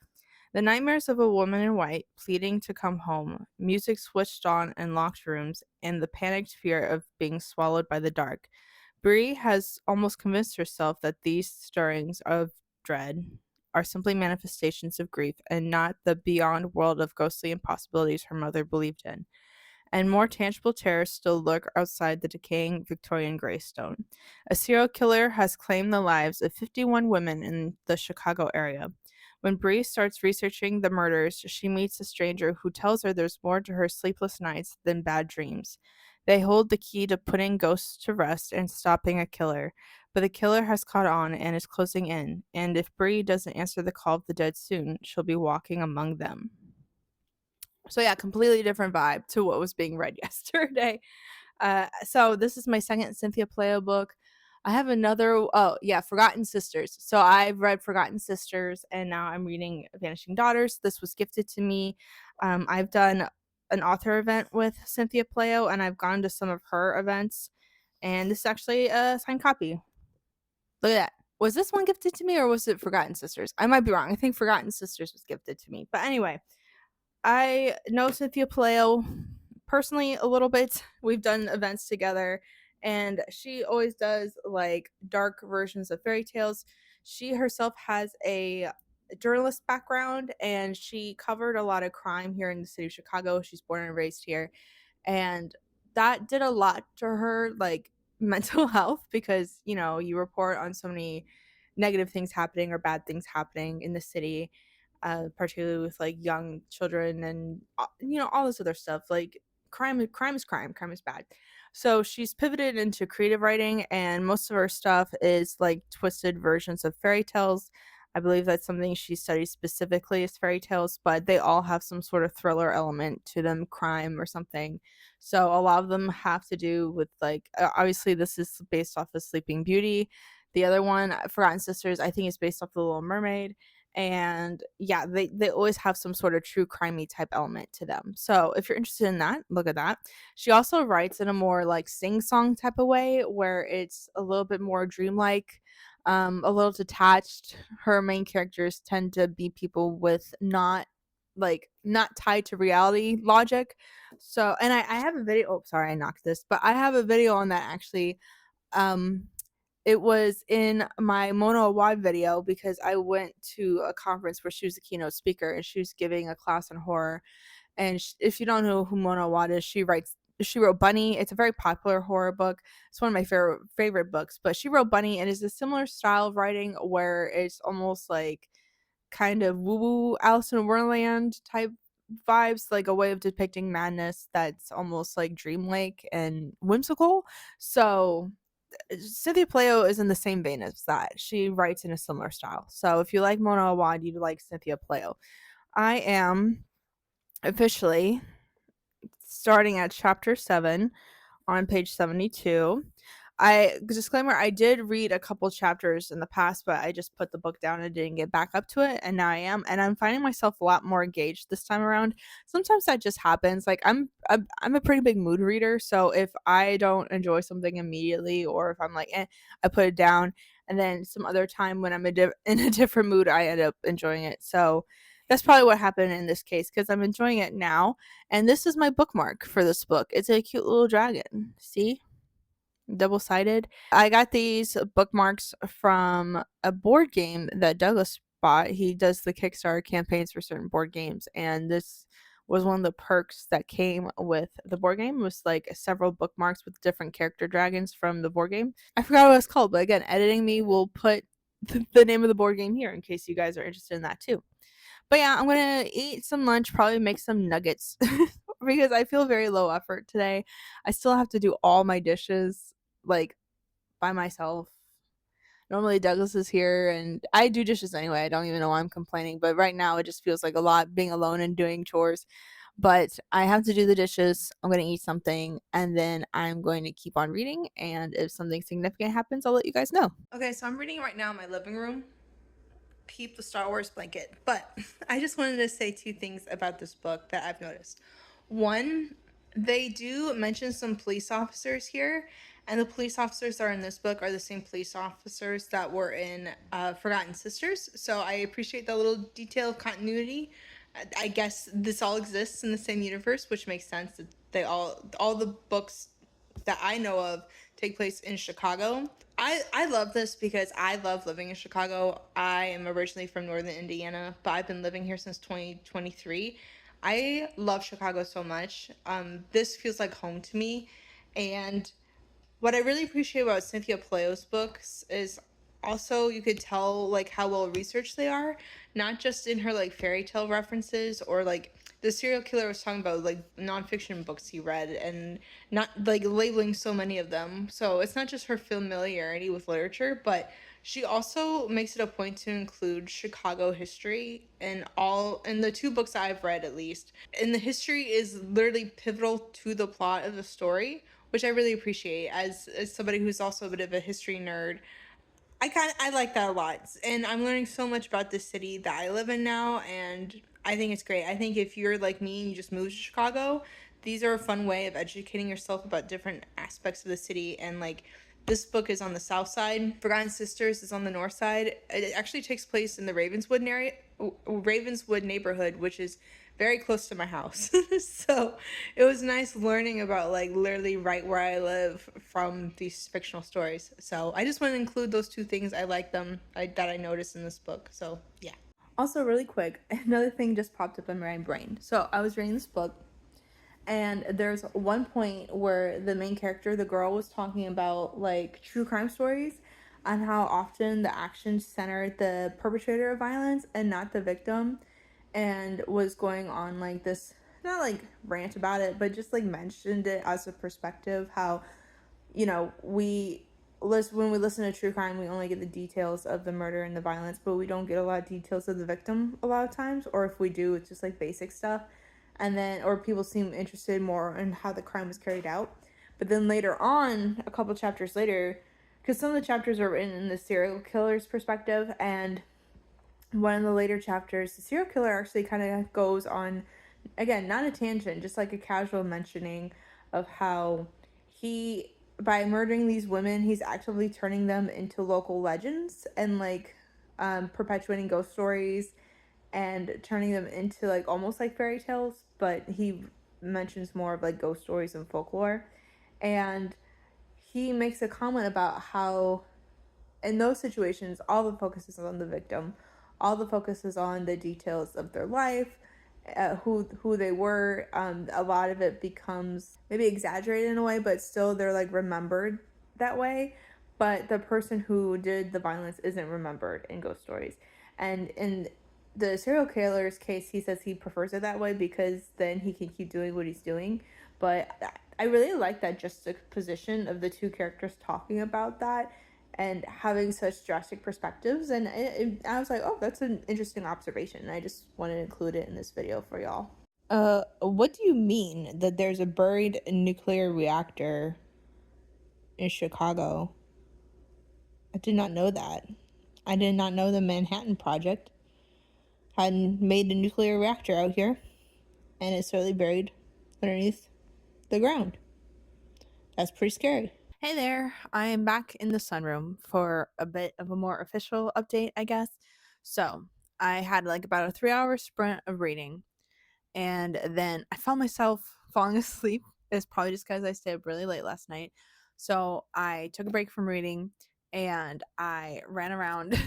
The nightmares of a woman in white pleading to come home, music switched on in locked rooms, and the panicked fear of being swallowed by the dark. Bree has almost convinced herself that these stirrings of dread are simply manifestations of grief and not the beyond world of ghostly impossibilities her mother believed in. And more tangible terrors still lurk outside the decaying Victorian gravestone. A serial killer has claimed the lives of 51 women in the Chicago area. When Bree starts researching the murders, she meets a stranger who tells her there's more to her sleepless nights than bad dreams. They hold the key to putting ghosts to rest and stopping a killer, but the killer has caught on and is closing in, and if Bree doesn't answer the call of the dead soon, she'll be walking among them. So yeah, completely different vibe to what was being read yesterday. So this is my second Cynthia Playo book. I have another. Oh yeah, Forgotten Sisters. So I've read Forgotten Sisters, and now I'm reading Vanishing Daughters. This was gifted to me. I've done an author event with Cynthia Playo, and I've gone to some of her events. And this is actually a signed copy. Look at that. Was this one gifted to me, or was it Forgotten Sisters? I might be wrong. I think Forgotten Sisters was gifted to me. But anyway, I know Cynthia Paleo personally a little bit. We've done events together, and she always does like dark versions of fairy tales. She herself has a journalist background, and she covered a lot of crime here in the city of Chicago. She's born and raised here, and that did a lot to her like mental health because you report on so many negative things happening or bad things happening in the city, particularly with like young children and all this other stuff. Like crime is crime, crime is bad. So she's pivoted into creative writing, and most of her stuff is like twisted versions of fairy tales. I believe that's something she studies specifically is fairy tales, but they all have some sort of thriller element to them, crime or something. So a lot of them have to do with like obviously this is based off of Sleeping Beauty. The other one, Forgotten Sisters, I think is based off the Little Mermaid. And yeah, they always have some sort of true crimey type element to them. So if you're interested in that, look at that. She also writes in a more like sing song type of way where it's a little bit more dreamlike, a little detached. Her main characters tend to be people with not tied to reality logic. So and I have a video. Oh, sorry, I knocked this, but I have a video on that actually. Um, it was in my Mona Awad video because I went to a conference where she was a keynote speaker and she was giving a class on horror. And if you don't know who Mona Awad is, she wrote Bunny. It's a very popular horror book. It's one of my favorite books. But she wrote Bunny, and it's a similar style of writing where it's almost like kind of woo woo Alice in Wonderland type vibes, like a way of depicting madness that's almost like dreamlike and whimsical. So Cynthia Playo is in the same vein as that. She writes in a similar style. So if you like Mona Awad, you'd like Cynthia Playo. I am officially starting at chapter 7 on page 72. Disclaimer, I did read a couple chapters in the past, but I just put the book down and didn't get back up to it, and now I am, and I'm finding myself a lot more engaged this time around. Sometimes that just happens. Like I'm a pretty big mood reader, so if I don't enjoy something immediately, or if I'm like, I put it down, and then some other time when I'm in a different mood, I end up enjoying it. So that's probably what happened in this case because I'm enjoying it now, and this is my bookmark for this book. It's a cute little dragon. See? Double sided. I got these bookmarks from a board game that Douglas bought. He does the Kickstarter campaigns for certain board games, and this was one of the perks that came with the board game was like several bookmarks with different character dragons from the board game. I forgot what it's called, but again, editing me will put the name of the board game here in case you guys are interested in that too. But yeah, I'm gonna eat some lunch, probably make some nuggets because I feel very low effort today. I still have to do all my dishes like by myself. Normally Douglas is here and I do dishes anyway. I don't even know why I'm complaining, but right now it just feels like a lot being alone and doing chores. But I have to do the dishes. I'm going to eat something and then I'm going to keep on reading. And if something significant happens, I'll let you guys know. Okay, so I'm reading right now in my living room. Keep the Star Wars blanket. But I just wanted to say two things about this book that I've noticed. One, they do mention some police officers here, and the police officers that are in this book are the same police officers that were in Forgotten Sisters. So I appreciate that little detail of continuity. I guess this all exists in the same universe, which makes sense. That they all the books that I know of take place in Chicago. I love this because I love living in Chicago. I am originally from northern Indiana, but I've been living here since 2023. I love Chicago so much. This feels like home to me. And what I really appreciate about Cynthia Palayo's books is also you could tell like how well researched they are, not just in her like fairy tale references or like the serial killer was talking about like nonfiction books he read and not like labeling so many of them. So it's not just her familiarity with literature, but she also makes it a point to include Chicago history in the two books I've read at least. And the history is literally pivotal to the plot of the story, which I really appreciate as somebody who's also a bit of a history nerd. I like that a lot, and I'm learning so much about this city that I live in now, and I think it's great. I think if you're like me and you just moved to Chicago, these are a fun way of educating yourself about different aspects of the city. And like this book is on the south side, Forgotten Sisters is on the north side. It actually takes place in the Ravenswood neighborhood, which is very close to my house. So it was nice learning about like literally right where I live from these fictional stories. So I just want to include those two things. I like them that I noticed in this book. So yeah. Also, really quick, another thing just popped up in my brain. So I was reading this book, and there's one point where the main character, the girl, was talking about like true crime stories and how often the actions center the perpetrator of violence and not the victim, and was going on like this, not like rant about it, but just like mentioned it as a perspective how, you know, when we listen to true crime, we only get the details of the murder and the violence, but we don't get a lot of details of the victim a lot of times, or if we do, it's just like basic stuff. And then, or people seem interested more in how the crime was carried out. But then later on, a couple chapters later, because some of the chapters are written in the serial killer's perspective, and one of the later chapters, the serial killer actually kind of goes on, again, not a tangent, just like a casual mentioning of how he, by murdering these women, he's actively turning them into local legends and like perpetuating ghost stories and turning them into like almost like fairy tales, but he mentions more of like ghost stories and folklore. And he makes a comment about how in those situations, all the focus is on the victim. All the focus is on the details of their life, who they were. A lot of it becomes maybe exaggerated in a way, but still they're like remembered that way. But the person who did the violence isn't remembered in ghost stories. And in the serial killer's case, he says he prefers it that way because then he can keep doing what he's doing. But I really like that juxtaposition of the two characters talking about that and having such drastic perspectives. And I was like, oh, that's an interesting observation. And I just wanted to include it in this video for y'all. What do you mean that there's a buried nuclear reactor in Chicago? I did not know that. I did not know the Manhattan Project had made a nuclear reactor out here, and it's totally buried underneath the ground. That's pretty scary. Hey there, I am back in the sunroom for a bit of a more official update, I guess. So, I had like about a 3 hour sprint of reading, and then I found myself falling asleep. It's probably just because I stayed up really late last night. So, I took a break from reading and I ran around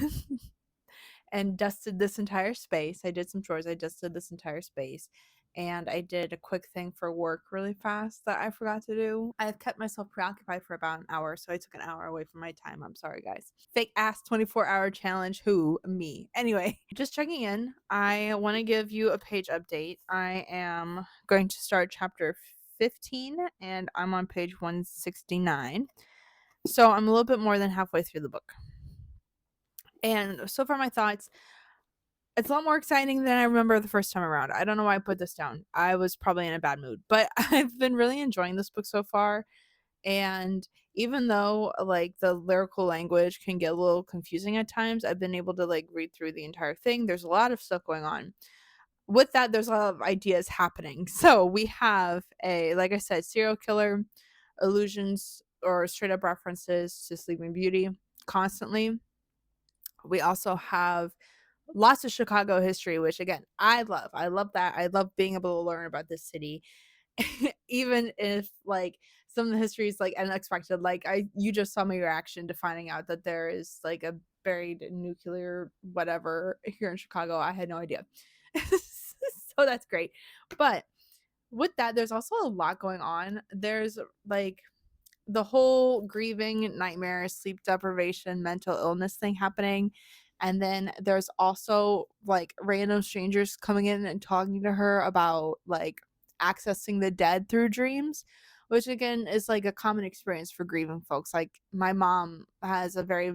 and dusted this entire space. I did some chores, I dusted this entire space, and I did a quick thing for work really fast that I forgot to do. I have kept myself preoccupied for about an hour, so I took an hour away from my time. I'm sorry, guys. Fake ass 24-hour challenge. Who? Me. Anyway, just checking in. I want to give you a page update. I am going to start chapter 15, and I'm on page 169. So I'm a little bit more than halfway through the book. And so far, my thoughts, it's a lot more exciting than I remember the first time around. I don't know why I put this down. I was probably in a bad mood, but I've been really enjoying this book so far. And even though like the lyrical language can get a little confusing at times, I've been able to like read through the entire thing. There's a lot of stuff going on. With that, there's a lot of ideas happening. So we have like I said, serial killer, allusions or straight up references to Sleeping Beauty constantly. We also have lots of Chicago history, which again, I love. I love that. I love being able to learn about this city. Even if like some of the history is like unexpected. Like you just saw my reaction to finding out that there is like a buried nuclear whatever here in Chicago. I had no idea. So that's great. But with that, there's also a lot going on. There's like the whole grieving, nightmare, sleep deprivation, mental illness thing happening. And then there's also like random strangers coming in and talking to her about like accessing the dead through dreams, which again is like a common experience for grieving folks. Like my mom has a very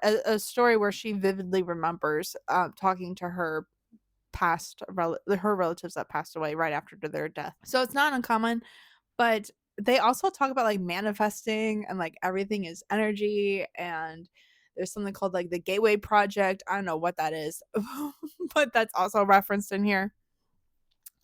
a story where she vividly remembers talking to her relatives that passed away right after their death. So it's not uncommon, but they also talk about like manifesting and like everything is energy, and there's something called like the Gateway Project. I don't know what that is, but that's also referenced in here.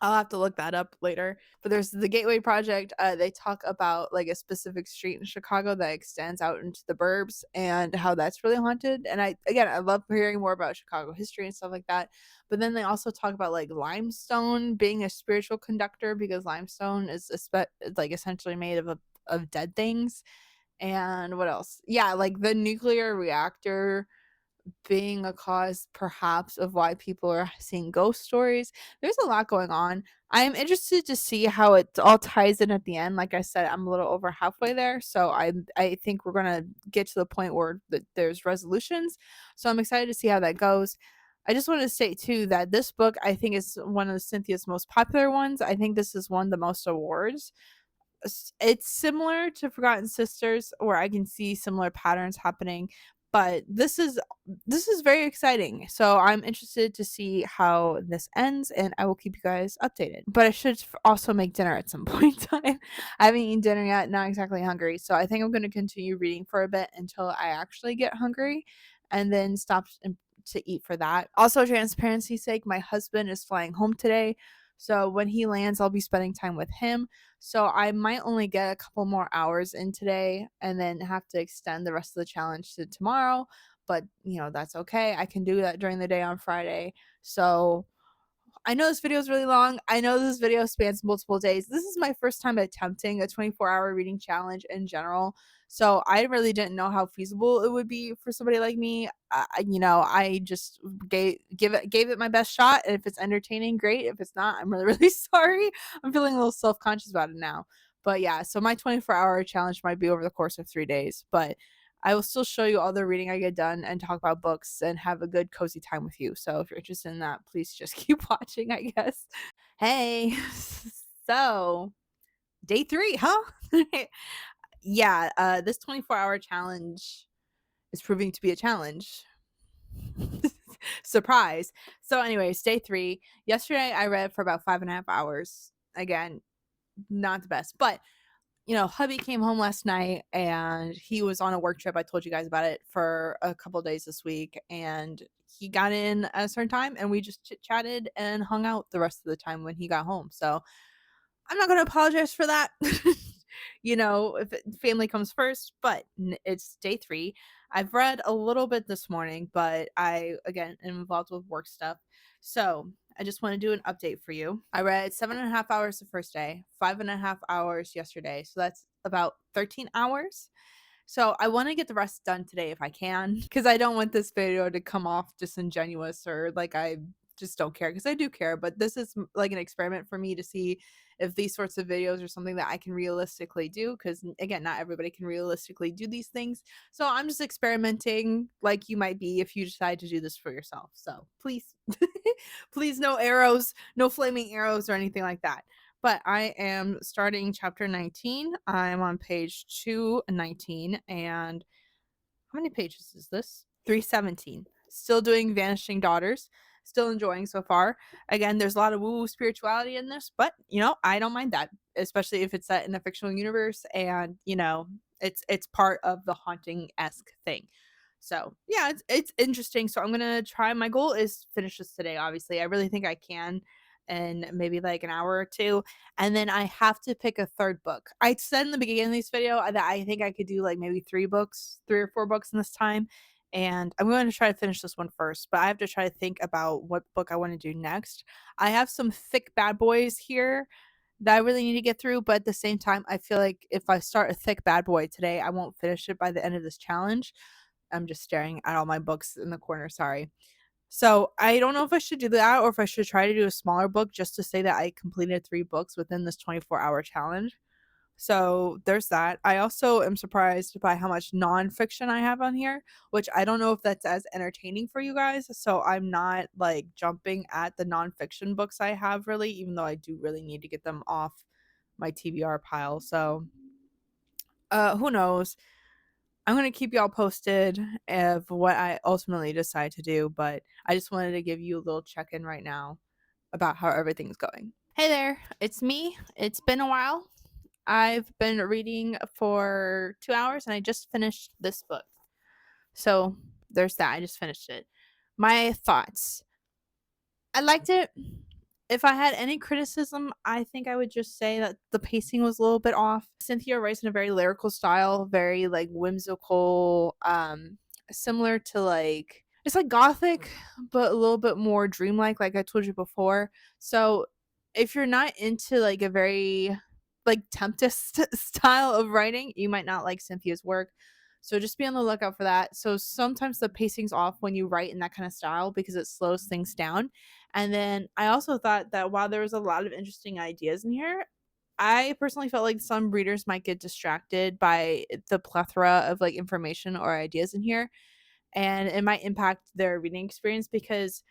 I'll have to look that up later. But there's the Gateway Project. They talk about like a specific street in Chicago that extends out into the burbs and how that's really haunted. And I love hearing more about Chicago history and stuff like that. But then they also talk about like limestone being a spiritual conductor, because limestone is like essentially made of dead things. And what else? Yeah, like the nuclear reactor being a cause perhaps of why people are seeing ghost stories. There's a lot going on. I'm interested to see how it all ties in at the end. Like I said, I'm a little over halfway there, so I think we're gonna get to the point where there's resolutions. So I'm excited to see how that goes. I just want to say too that this book I think is one of Cynthia's most popular ones. I think this has won the most awards. It's similar to Forgotten Sisters, where I can see similar patterns happening, but this is very exciting. So I'm interested to see how this ends, and I will keep you guys updated. But I should also make dinner at some point in time. I haven't eaten dinner yet, not exactly hungry. So I think I'm going to continue reading for a bit until I actually get hungry, and then stop to eat for that. Also, transparency's sake, my husband is flying home today. So when he lands, I'll be spending time with him. So I might only get a couple more hours in today and then have to extend the rest of the challenge to tomorrow. But, that's okay. I can do that during the day on Friday. So I know this video is really long. I know this video spans multiple days. This is my first time attempting a 24-hour reading challenge in general. So I really didn't know how feasible it would be for somebody like me. I just gave it my best shot. And if it's entertaining, great. If it's not, I'm really, really sorry. I'm feeling a little self-conscious about it now. But yeah, so my 24-hour challenge might be over the course of 3 days. But I will still show you all the reading I get done and talk about books and have a good cozy time with you. So if you're interested in that, please just keep watching, I guess. Hey, so day 3, huh? Yeah, this 24-hour challenge is proving to be a challenge. Surprise. So anyways, day 3. Yesterday I read for about 5.5 hours. Again, not the best, but hubby came home last night and he was on a work trip. I told you guys about it for a couple days this week. And he got in at a certain time and we just chit chatted and hung out the rest of the time when he got home. So I'm not going to apologize for that. If family comes first, but it's day 3. I've read a little bit this morning, but I, again, am involved with work stuff. So I just want to do an update for you. I read 7.5 hours the first day, 5.5 hours yesterday. So that's about 13 hours. So I want to get the rest done today if I can, because I don't want this video to come off disingenuous or like I just don't care, because I do care. But this is like an experiment for me to see if these sorts of videos are something that I can realistically do. Because again, not everybody can realistically do these things. So I'm just experimenting, like you might be if you decide to do this for yourself. So please, please, no arrows, no flaming arrows or anything like that. But I am starting chapter 19. I'm on page 219. And how many pages is this? 317. Still doing Vanishing Daughters. Still enjoying so far. Again, there's a lot of woo-woo spirituality in this, but I don't mind that, especially if it's set in a fictional universe and it's part of the haunting-esque thing. So yeah, it's interesting. So I'm gonna try. My goal is finish this today. Obviously, I really think I can, in maybe like an hour or two, and then I have to pick a third book. I said in the beginning of this video that I think I could do like maybe 3 or 4 books in this time, and I'm going to try to finish this one first. But I have to try to think about what book I want to do next. I have some thick bad boys here that I really need to get through, but at the same time, I feel like if I start a thick bad boy today, I won't finish it by the end of this challenge. I'm just staring at all my books in the corner, sorry. So, I don't know if I should do that or if I should try to do a smaller book just to say that I completed 3 books within this 24-hour challenge. So there's that. I also am surprised by how much nonfiction I have on here, which I don't know if that's as entertaining for you guys. So I'm not like jumping at the nonfiction books I have really, even though I do really need to get them off my TBR pile. So who knows? I'm gonna keep y'all posted of what I ultimately decide to do, but I just wanted to give you a little check-in right now about how everything's going. Hey there, it's me. It's been a while. I've been reading for 2 hours and I just finished this book. So there's that. I just finished it. My thoughts. I liked it. If I had any criticism, I think I would just say that the pacing was a little bit off. Cynthia writes in a very lyrical style, very like whimsical, similar to like it's like gothic, but a little bit more dreamlike, like I told you before. So if you're not into like a very like Tempest style of writing, you might not like Cynthia's work. So just be on the lookout for that. So sometimes the pacing's off when you write in that kind of style because it slows things down. And then I also thought that while there was a lot of interesting ideas in here, I personally felt like some readers might get distracted by the plethora of like information or ideas in here, and it might impact their reading experience because,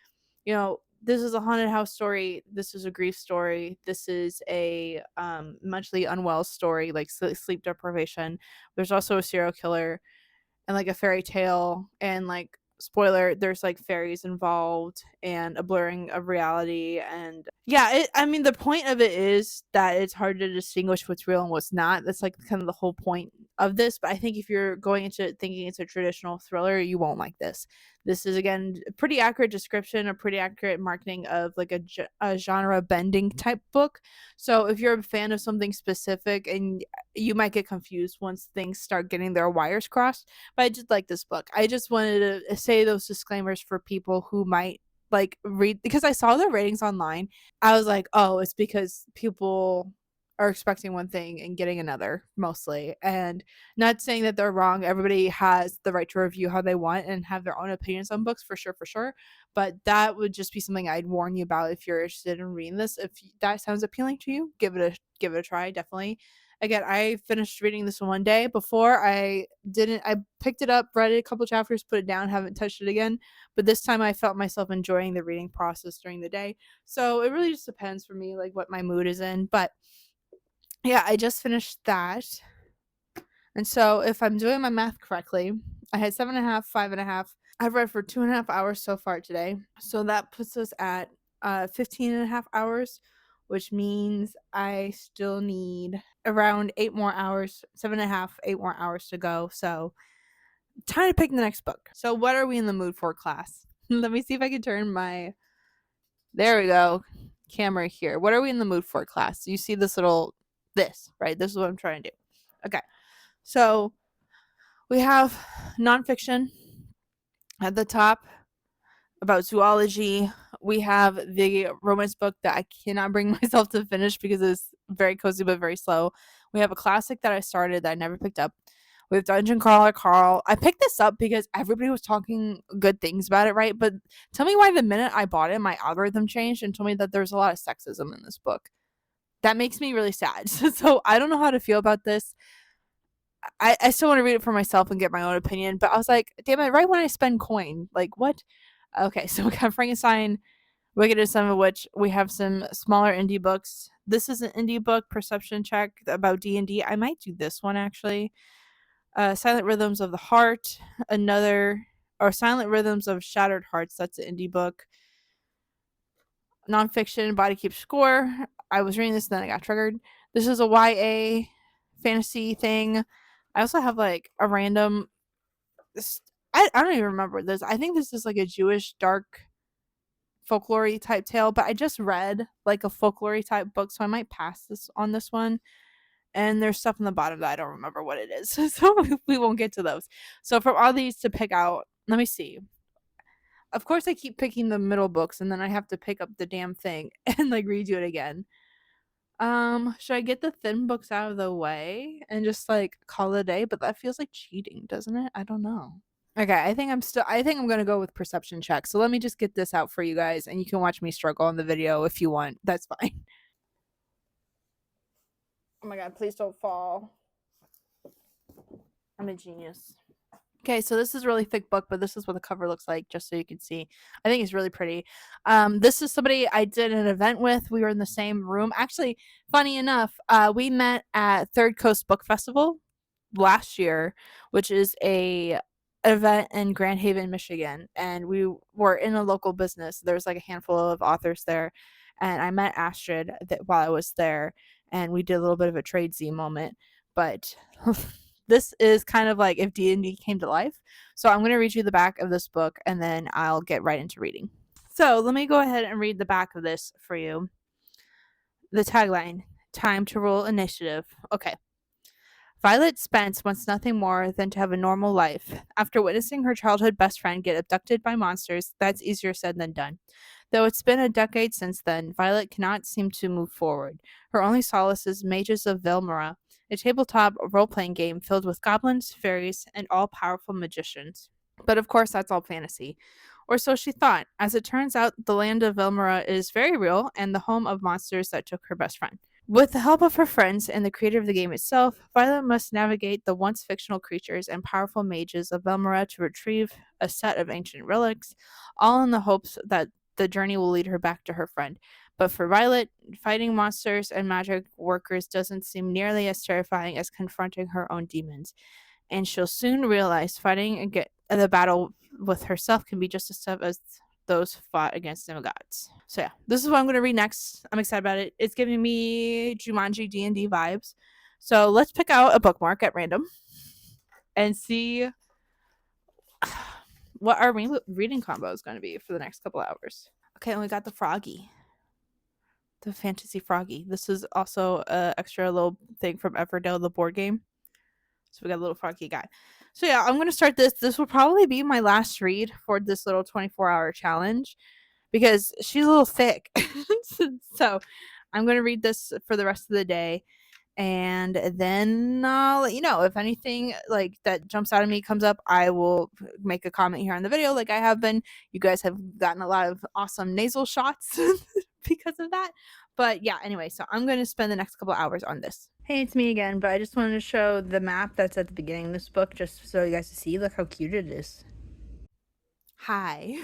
this is a haunted house story, this is a grief story, this is a mentally unwell story like sleep deprivation. There's also a serial killer and like a fairy tale, and like spoiler, there's like fairies involved and a blurring of reality. And yeah, I mean the point of it is that it's hard to distinguish what's real and what's not. That's like kind of the whole point of this. But I think if you're going into it thinking it's a traditional thriller, you won't like this. This is again a pretty accurate description, a pretty accurate marketing of like a genre bending type book. So if you're a fan of something specific, and you might get confused once things start getting their wires crossed, but I did like this book. I just wanted to say those disclaimers for people who might like read, because I saw the ratings online. I was like, oh, it's because people are expecting one thing and getting another mostly. And not saying that they're wrong. Everybody has the right to review how they want and have their own opinions on books for sure, for sure. But that would just be something I'd warn you about if you're interested in reading this. If that sounds appealing to you, give it a try, definitely. Again, I finished reading this one day. Before I picked it up, read it a couple chapters, put it down, haven't touched it again. But this time I felt myself enjoying the reading process during the day. So it really just depends for me, like what my mood is in. But yeah, I just finished that. And so if I'm doing my math correctly, I had 7.5, 5.5. I've read for 2.5 hours so far today. So that puts us at 15.5 hours, which means I still need around 8 more hours, 7.5, 8 more hours to go. So time to pick the next book. So what are we in the mood for, class? Let me see if I can turn my, there we go, camera here. What are we in the mood for, class? You see this, right? This is what I'm trying to do. Okay. So we have nonfiction at the top about zoology. We have the romance book that I cannot bring myself to finish because it's very cozy but very slow. We have a classic that I started that I never picked up. We have Dungeon Crawler Carl. I picked this up because everybody was talking good things about it, right? But tell me why the minute I bought it, my algorithm changed and told me that there's a lot of sexism in this book. That makes me really sad. So I don't know how to feel about this. I still want to read it for myself and get my own opinion, but I was like, damn it, right when I spend coin. Like, what? Okay, so we got Frankenstein, Wicked and Son of a Witch. We have some smaller indie books. This is an indie book, Perception Check, about D&D. I might do this one, actually. Silent Rhythms of the Heart, or Silent Rhythms of Shattered Hearts. That's an indie book. Nonfiction, Body Keeps Score. I was reading this and then I got triggered. This is a YA fantasy thing. I also have like a random, I don't even remember this. I think this is like a Jewish dark folklore type tale, but I just read like a folklore type book, so I might pass this on this one. And there's stuff in the bottom that I don't remember what it is, so we won't get to those. So from all these to pick out, let me see. Of course, I keep picking the middle books, and then I have to pick up the damn thing and like redo it again. Should I get the thin books out of the way and just like call it a day? But that feels like cheating, doesn't it? I don't know. Okay, I think I'm gonna go with Perception Check. So let me just get this out for you guys, and you can watch me struggle in the video if you want. That's fine. Oh my god, please don't fall. I'm a genius. Okay, so this is a really thick book, but this is what the cover looks like, just so you can see. I think it's really pretty. This is somebody I did an event with. We were in the same room. Actually, funny enough, we met at Third Coast Book Festival last year, which is a event in Grand Haven, Michigan, and we were in a local business. There's like a handful of authors there, and I met Astrid while I was there, and we did a little bit of a trade Z moment. But this is kind of like if D&D came to life. So I'm going to read you the back of this book, and then I'll get right into reading. So let me go ahead and read the back of this for you. The tagline: Time to roll initiative. Okay. Violet Spence wants nothing more than to have a normal life. After witnessing her childhood best friend get abducted by monsters, that's easier said than done. Though it's been a decade since then, Violet cannot seem to move forward. Her only solace is Mages of Velmora, a tabletop role playing game filled with goblins, fairies, and all powerful magicians. But of course, that's all fantasy. Or so she thought. As it turns out, the land of Velmora is very real and the home of monsters that took her best friend. With the help of her friends and the creator of the game itself, Violet must navigate the once fictional creatures and powerful mages of Velmora to retrieve a set of ancient relics, all in the hopes that the journey will lead her back to her friend. But for Violet, fighting monsters and magic workers doesn't seem nearly as terrifying as confronting her own demons. And she'll soon realize fighting the battle with herself can be just as tough as those fought against demigods. So yeah, this is what I'm going to read next. I'm excited about it. It's giving me Jumanji D&D vibes. So let's pick out a bookmark at random and see what our reading combo is going to be for the next couple hours. Okay, and we got the Froggy. The Fantasy Froggy. This is also an extra little thing from Everdell, the board game. So we got a little Froggy guy. So yeah, I'm going to start this. This will probably be my last read for this little 24-hour challenge because she's a little thick. So I'm going to read this for the rest of the day. And then I'll let you know if anything like that jumps out of me comes up. I will make a comment here on the video like I have been. You guys have gotten a lot of awesome nasal shots because of that. But yeah, anyway, so I'm going to spend the next couple hours on this. Hey, it's me again, but I just wanted to show the map that's at the beginning of this book just so you guys can see. Look how cute it is. Hi.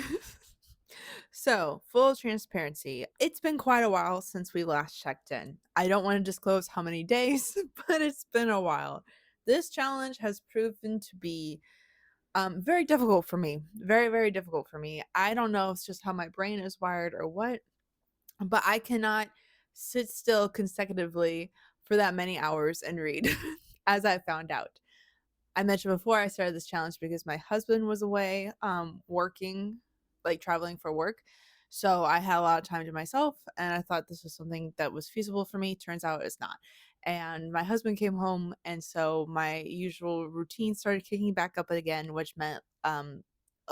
So, full transparency, it's been quite a while since we last checked in. I don't want to disclose how many days, but it's been a while. This challenge has proven to be very difficult for me. Very, very difficult for me. I don't know if it's just how my brain is wired or what, but I cannot sit still consecutively for that many hours and read, as I found out. I mentioned before I started this challenge because my husband was away working, like traveling for work. So I had a lot of time to myself and I thought this was something that was feasible for me. Turns out it's not. And my husband came home and so my usual routine started kicking back up again, which meant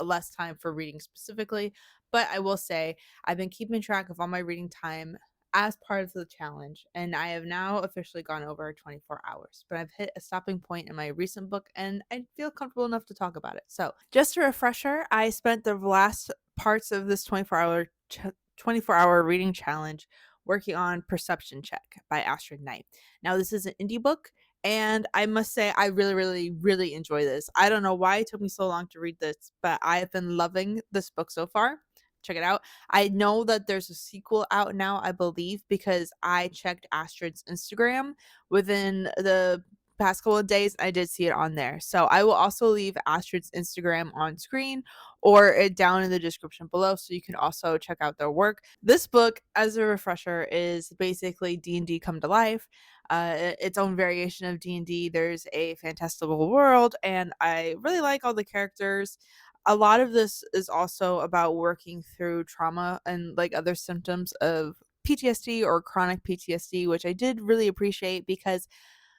less time for reading specifically. But I will say I've been keeping track of all my reading time as part of the challenge, and I have now officially gone over 24 hours. But I've hit a stopping point in my recent book, and I feel comfortable enough to talk about it. So, just a refresher, I spent the last parts of this 24-hour reading challenge working on Perception Check by Astrid Knight. Now, this is an indie book, and I must say I really, really, really enjoy this. I don't know why it took me so long to read this, but I have been loving this book so far. Check it out. I know that there's a sequel out now, I believe, because I checked Astrid's Instagram within the past couple of days. I did see it on there. So I will also leave Astrid's Instagram on screen or it down in the description below so you can also check out their work. This book, as a refresher, is basically D&D come to life. Its own variation of D&D. There's a fantastical world and I really like all the characters. A lot of this is also about working through trauma and like other symptoms of PTSD or chronic PTSD, which I did really appreciate because,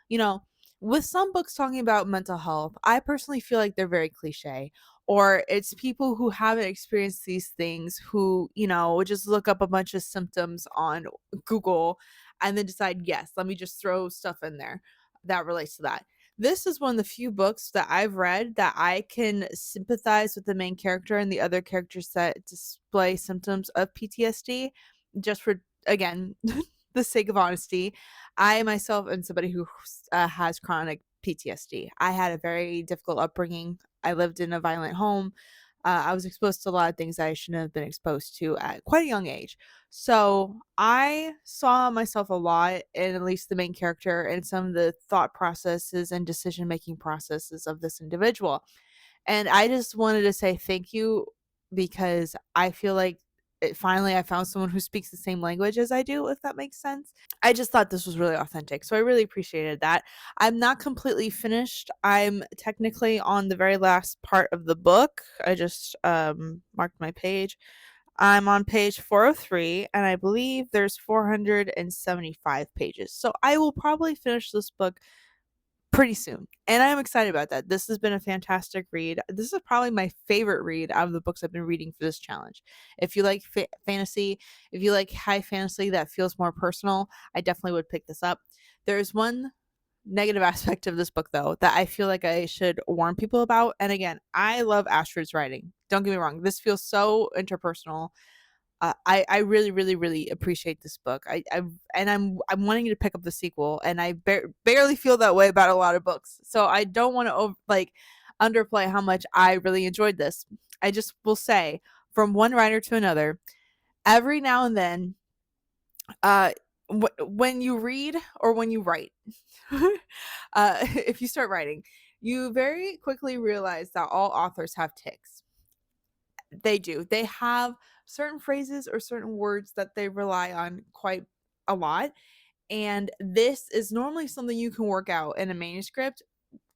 you know, with some books talking about mental health, I personally feel like they're very cliche. Or it's people who haven't experienced these things who, you know, just look up a bunch of symptoms on Google and then decide, yes, let me just throw stuff in there that relates to that. This is one of the few books that I've read that I can sympathize with the main character and the other characters that display symptoms of PTSD just for, again, the sake of honesty, I myself am somebody who has chronic PTSD. I had a very difficult upbringing. I lived in a violent home. I was exposed to a lot of things that I shouldn't have been exposed to at quite a young age. So I saw myself a lot in at least the main character and some of the thought processes and decision making processes of this individual. And I just wanted to say thank you because I feel like finally I found someone who speaks the same language as I do, if that makes sense. I just thought this was really authentic. So I really appreciated that. I'm not completely finished. I'm technically on the very last part of the book. I just marked my page. I'm on page 403 and I believe there's 475 pages. So I will probably finish this book pretty soon. And I'm excited about that. This has been a fantastic read. This is probably my favorite read out of the books I've been reading for this challenge. If you like fantasy, if you like high fantasy that feels more personal, I definitely would pick this up. There's one negative aspect of this book though that I feel like I should warn people about. And again, I love Astrid's writing. Don't get me wrong. This feels so interpersonal. I really really really appreciate this book. I'm wanting to pick up the sequel, and I barely feel that way about a lot of books. So I don't want to like underplay how much I really enjoyed this. I just will say, from one writer to another, every now and then, when you read or when you write, if you start writing, you very quickly realize that all authors have tics. They do. They have certain phrases or certain words that they rely on quite a lot. And this is normally something you can work out in a manuscript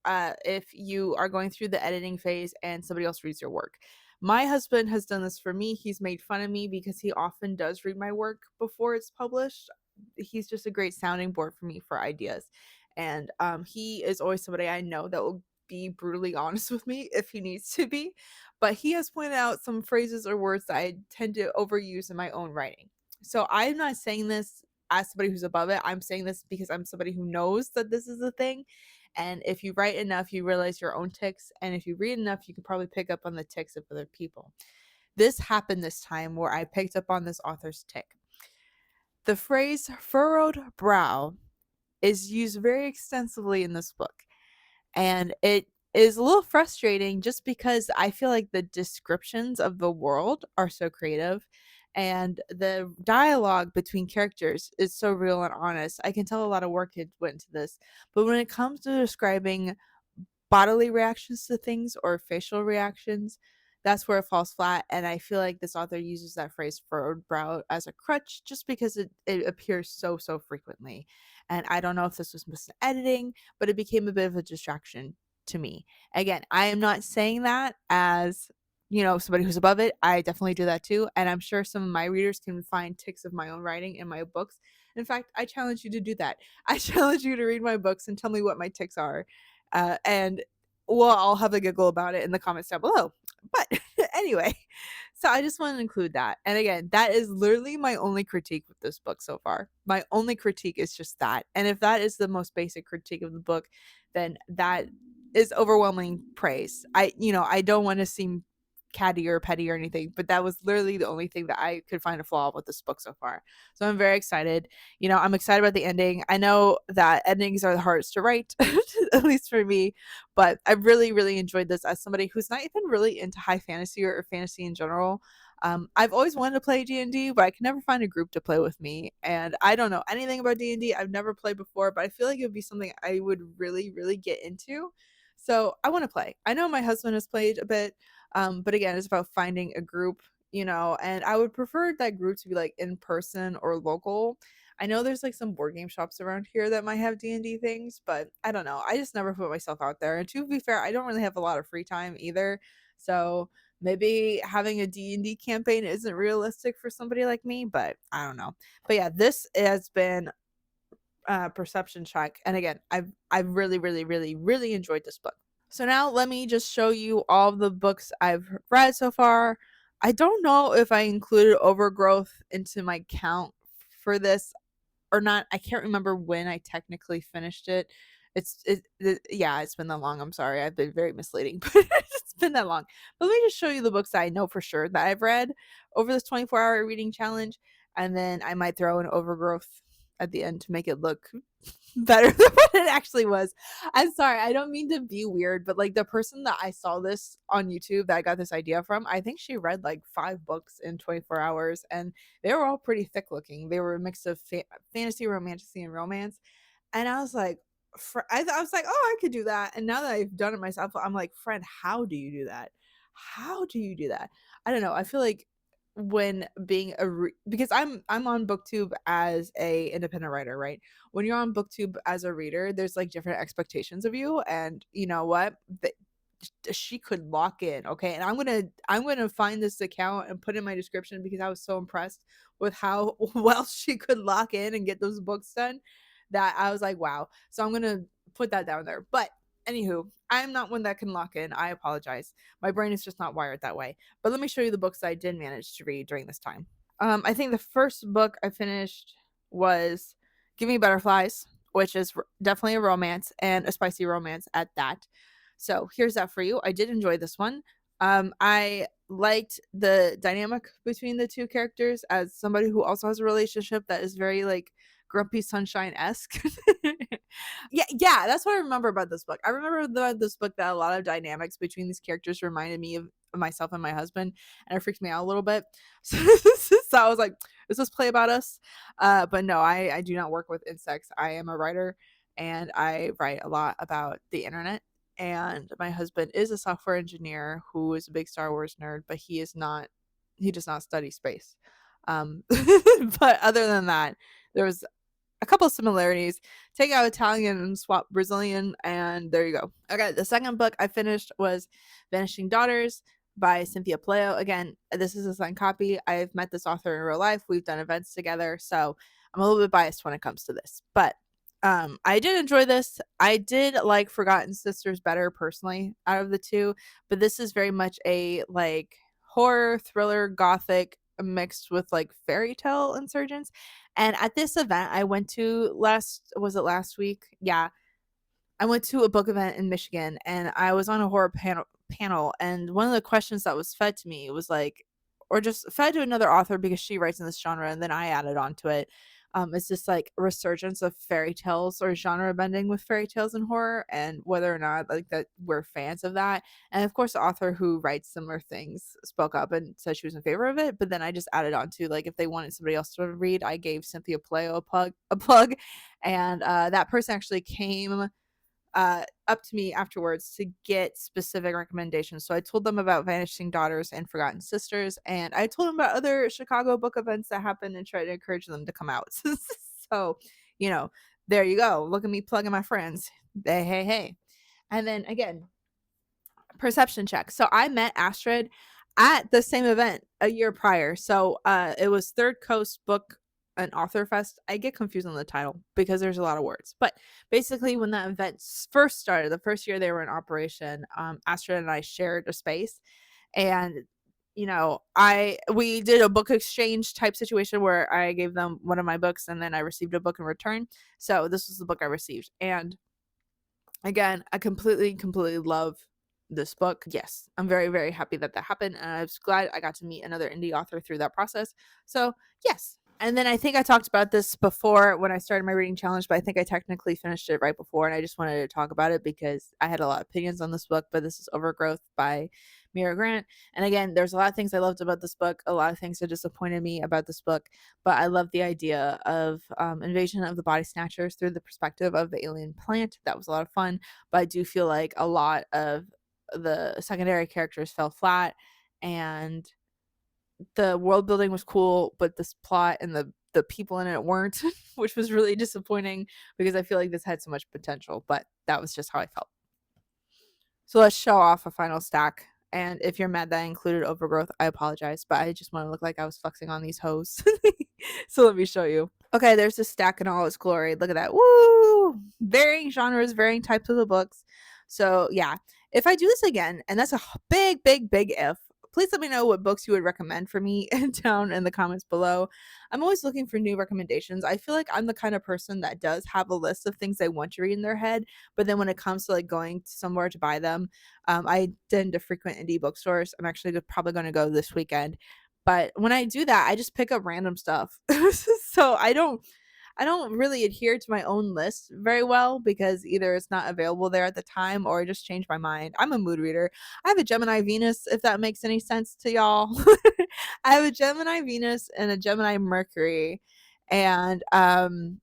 if you are going through the editing phase and somebody else reads your work. My husband has done this for me. He's made fun of me because he often does read my work before it's published. He's just a great sounding board for me for ideas. And he is always somebody I know that will be brutally honest with me if he needs to be. But he has pointed out some phrases or words that I tend to overuse in my own writing. So I'm not saying this as somebody who's above it. I'm saying this because I'm somebody who knows that this is a thing. And if you write enough, you realize your own ticks. And if you read enough, you can probably pick up on the ticks of other people. This happened this time where I picked up on this author's tick. The phrase furrowed brow is used very extensively in this book. And it is a little frustrating just because I feel like the descriptions of the world are so creative and the dialogue between characters is so real and honest. I can tell a lot of work had went into this. But when it comes to describing bodily reactions to things or facial reactions, that's where it falls flat. And I feel like this author uses that phrase furrowed brow as a crutch just because it appears so frequently. And I don't know if this was missed editing, but it became a bit of a distraction to me. Again, I am not saying that as somebody who's above it. I definitely do that too. And I'm sure some of my readers can find ticks of my own writing in my books. In fact, I challenge you to do that. I challenge you to read my books and tell me what my ticks are. And well, I'll have a giggle about it in the comments down below. But anyway, so I just want to include that. And again, that is literally my only critique with this book so far. My only critique is just that. And if that is the most basic critique of the book, then that is overwhelming praise. I don't want to seem catty or petty or anything, but that was literally the only thing that I could find a flaw with this book so far. So I'm very excited. I'm excited about the ending. I know that endings are the hardest to write, at least for me, but I really, really enjoyed this as somebody who's not even really into high fantasy or fantasy in general. I've always wanted to play D&D, but I can never find a group to play with me. And I don't know anything about D&D. I've never played before, but I feel like it would be something I would really, really get into. So I want to play. I know my husband has played a bit, but again, it's about finding a group, and I would prefer that group to be like in person or local. I know there's like some board game shops around here that might have D&D things, but I don't know. I just never put myself out there. And to be fair, I don't really have a lot of free time either. So maybe having a D&D campaign isn't realistic for somebody like me, but I don't know. But yeah, this has been perception check. And again, I've really, really, really, really enjoyed this book. So now let me just show you all of the books I've read so far. I don't know if I included Overgrowth into my count for this or not. I can't remember when I technically finished it. Yeah, it's been that long. I'm sorry. I've been very misleading, but it's been that long. But let me just show you the books that I know for sure that I've read over this 24-hour reading challenge, and then I might throw in Overgrowth at the end to make it look better than what it actually was. I'm sorry, I don't mean to be weird, but like the person that I saw this on YouTube that I got this idea from, I think she read like 5 books in 24 hours, and they were all pretty thick looking. They were a mix of fantasy, romantasy, and romance. And I was like, I was like, oh, I could do that. And now that I've done it myself, I'm like, friend, how do you do that? How do you do that? I don't know. I feel like when being because I'm on booktube as a independent writer, right? When you're on booktube as a reader, there's like different expectations of you, and you know what, she could lock in, okay? And I'm gonna find this account and put in my description because I was so impressed with how well she could lock in and get those books done, that I was like, wow. So I'm gonna put that down there. But anywho, I'm not one that can lock in. I apologize. My brain is just not wired that way. But let me show you the books I did manage to read during this time. I think the first book I finished was Give Me Butterflies, which is definitely a romance, and a spicy romance at that. So here's that for you. I did enjoy this one. I liked the dynamic between the two characters as somebody who also has a relationship that is very like Grumpy Sunshine esque. Yeah, that's what I remember about this book. I remember this book that a lot of dynamics between these characters reminded me of myself and my husband, and it freaked me out a little bit. So I was like, "Is this play about us?" But no, I do not work with insects. I am a writer, and I write a lot about the internet. And my husband is a software engineer who is a big Star Wars nerd, but he is not. He does not study space. But other than that, there was a couple of similarities. Take out Italian and swap Brazilian, and there you go. Okay, the second book I finished was Vanishing Daughters by Cynthia Paleo. Again, this is a signed copy. I've met this author in real life. We've done events together, so I'm a little bit biased when it comes to this. But I did enjoy this. I did like Forgotten Sisters better personally out of the two, but this is very much a like horror, thriller, gothic mixed with like fairy tale insurgents. And at this event I went to last week? Yeah. I went to a book event in Michigan, and I was on a horror panel, and one of the questions that was fed to me was like, or just fed to another author because she writes in this genre and then I added on to it. It's just like a resurgence of fairy tales or genre bending with fairy tales and horror, and whether or not like that we're fans of that. And of course the author who writes similar things spoke up and said she was in favor of it, but then I just added on to like if they wanted somebody else to read, I gave Cynthia Paleo a plug. And that person actually came up to me afterwards to get specific recommendations. So I told them about Vanishing Daughters and Forgotten Sisters, and I told them about other Chicago book events that happen and try to encourage them to come out. So, you know, there you go. Look at me plugging my friends. Hey. And then again, perception check. So I met Astrid at the same event a year prior. So it was Third Coast Book and Author Fest. I get confused on the title because there's a lot of words. But basically, when that event first started, the first year they were in operation, Astrid and I shared a space, and we did a book exchange type situation where I gave them one of my books and then I received a book in return. So this was the book I received, and again, I completely love this book. Yes, I'm very, very happy that happened. And I was glad I got to meet another indie author through that process. So, yes. And then I think I talked about this before when I started my reading challenge, but I think I technically finished it right before. And I just wanted to talk about it because I had a lot of opinions on this book. But this is Overgrowth by Mira Grant. And again, there's a lot of things I loved about this book, a lot of things that disappointed me about this book. But I love the idea of invasion of the body snatchers through the perspective of the alien plant. That was a lot of fun. But I do feel like a lot of the secondary characters fell flat, and the world building was cool, but this plot and the people in it weren't, which was really disappointing because I feel like this had so much potential. But that was just how I felt. So let's show off a final stack. And if you're mad that I included Overgrowth, I apologize, but I just want to look like I was flexing on these hoes. So let me show you. Okay, there's this stack in all its glory. Look at that. Woo! Varying genres, varying types of the books. So yeah, if I do this again, and that's a big if, please let me know what books you would recommend for me down in the comments below. I'm always looking for new recommendations. I feel like I'm the kind of person that does have a list of things they want to read in their head, but then when it comes to like going somewhere to buy them, I tend to frequent indie bookstores. I'm actually probably going to go this weekend. But when I do that, I just pick up random stuff. So I don't really adhere to my own list very well because either it's not available there at the time or I just change my mind. I'm a mood reader. I have a Gemini Venus, if that makes any sense to y'all. I have a Gemini Venus and a Gemini Mercury, and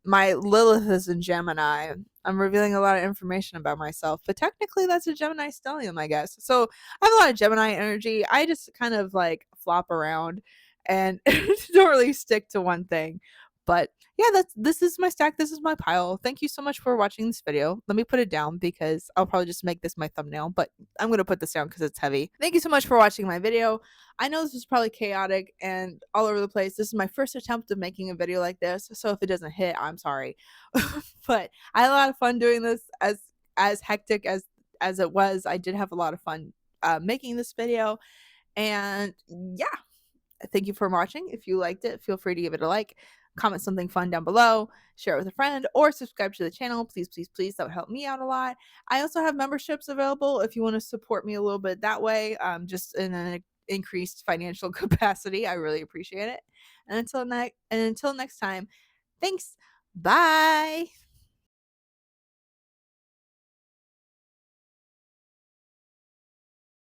my Lilith is in Gemini. I'm revealing a lot of information about myself, but technically that's a Gemini stellium, I guess. So I have a lot of Gemini energy. I just kind of like flop around and don't really stick to one thing. But yeah, this is my stack. This is my pile. Thank you so much for watching this video. Let me put it down because I'll probably just make this my thumbnail, but I'm going to put this down because it's heavy. Thank you so much for watching my video. I know this was probably chaotic and all over the place. This is my first attempt of making a video like this, so if it doesn't hit, I'm sorry. But I had a lot of fun doing this. As hectic as it was, I did have a lot of fun making this video. And yeah, thank you for watching. If you liked it, feel free to give it a like, comment something fun down below, share it with a friend, or subscribe to the channel. Please, please, please. That would help me out a lot. I also have memberships available if you want to support me a little bit that way, just in an increased financial capacity. I really appreciate it. And until next time, thanks. Bye.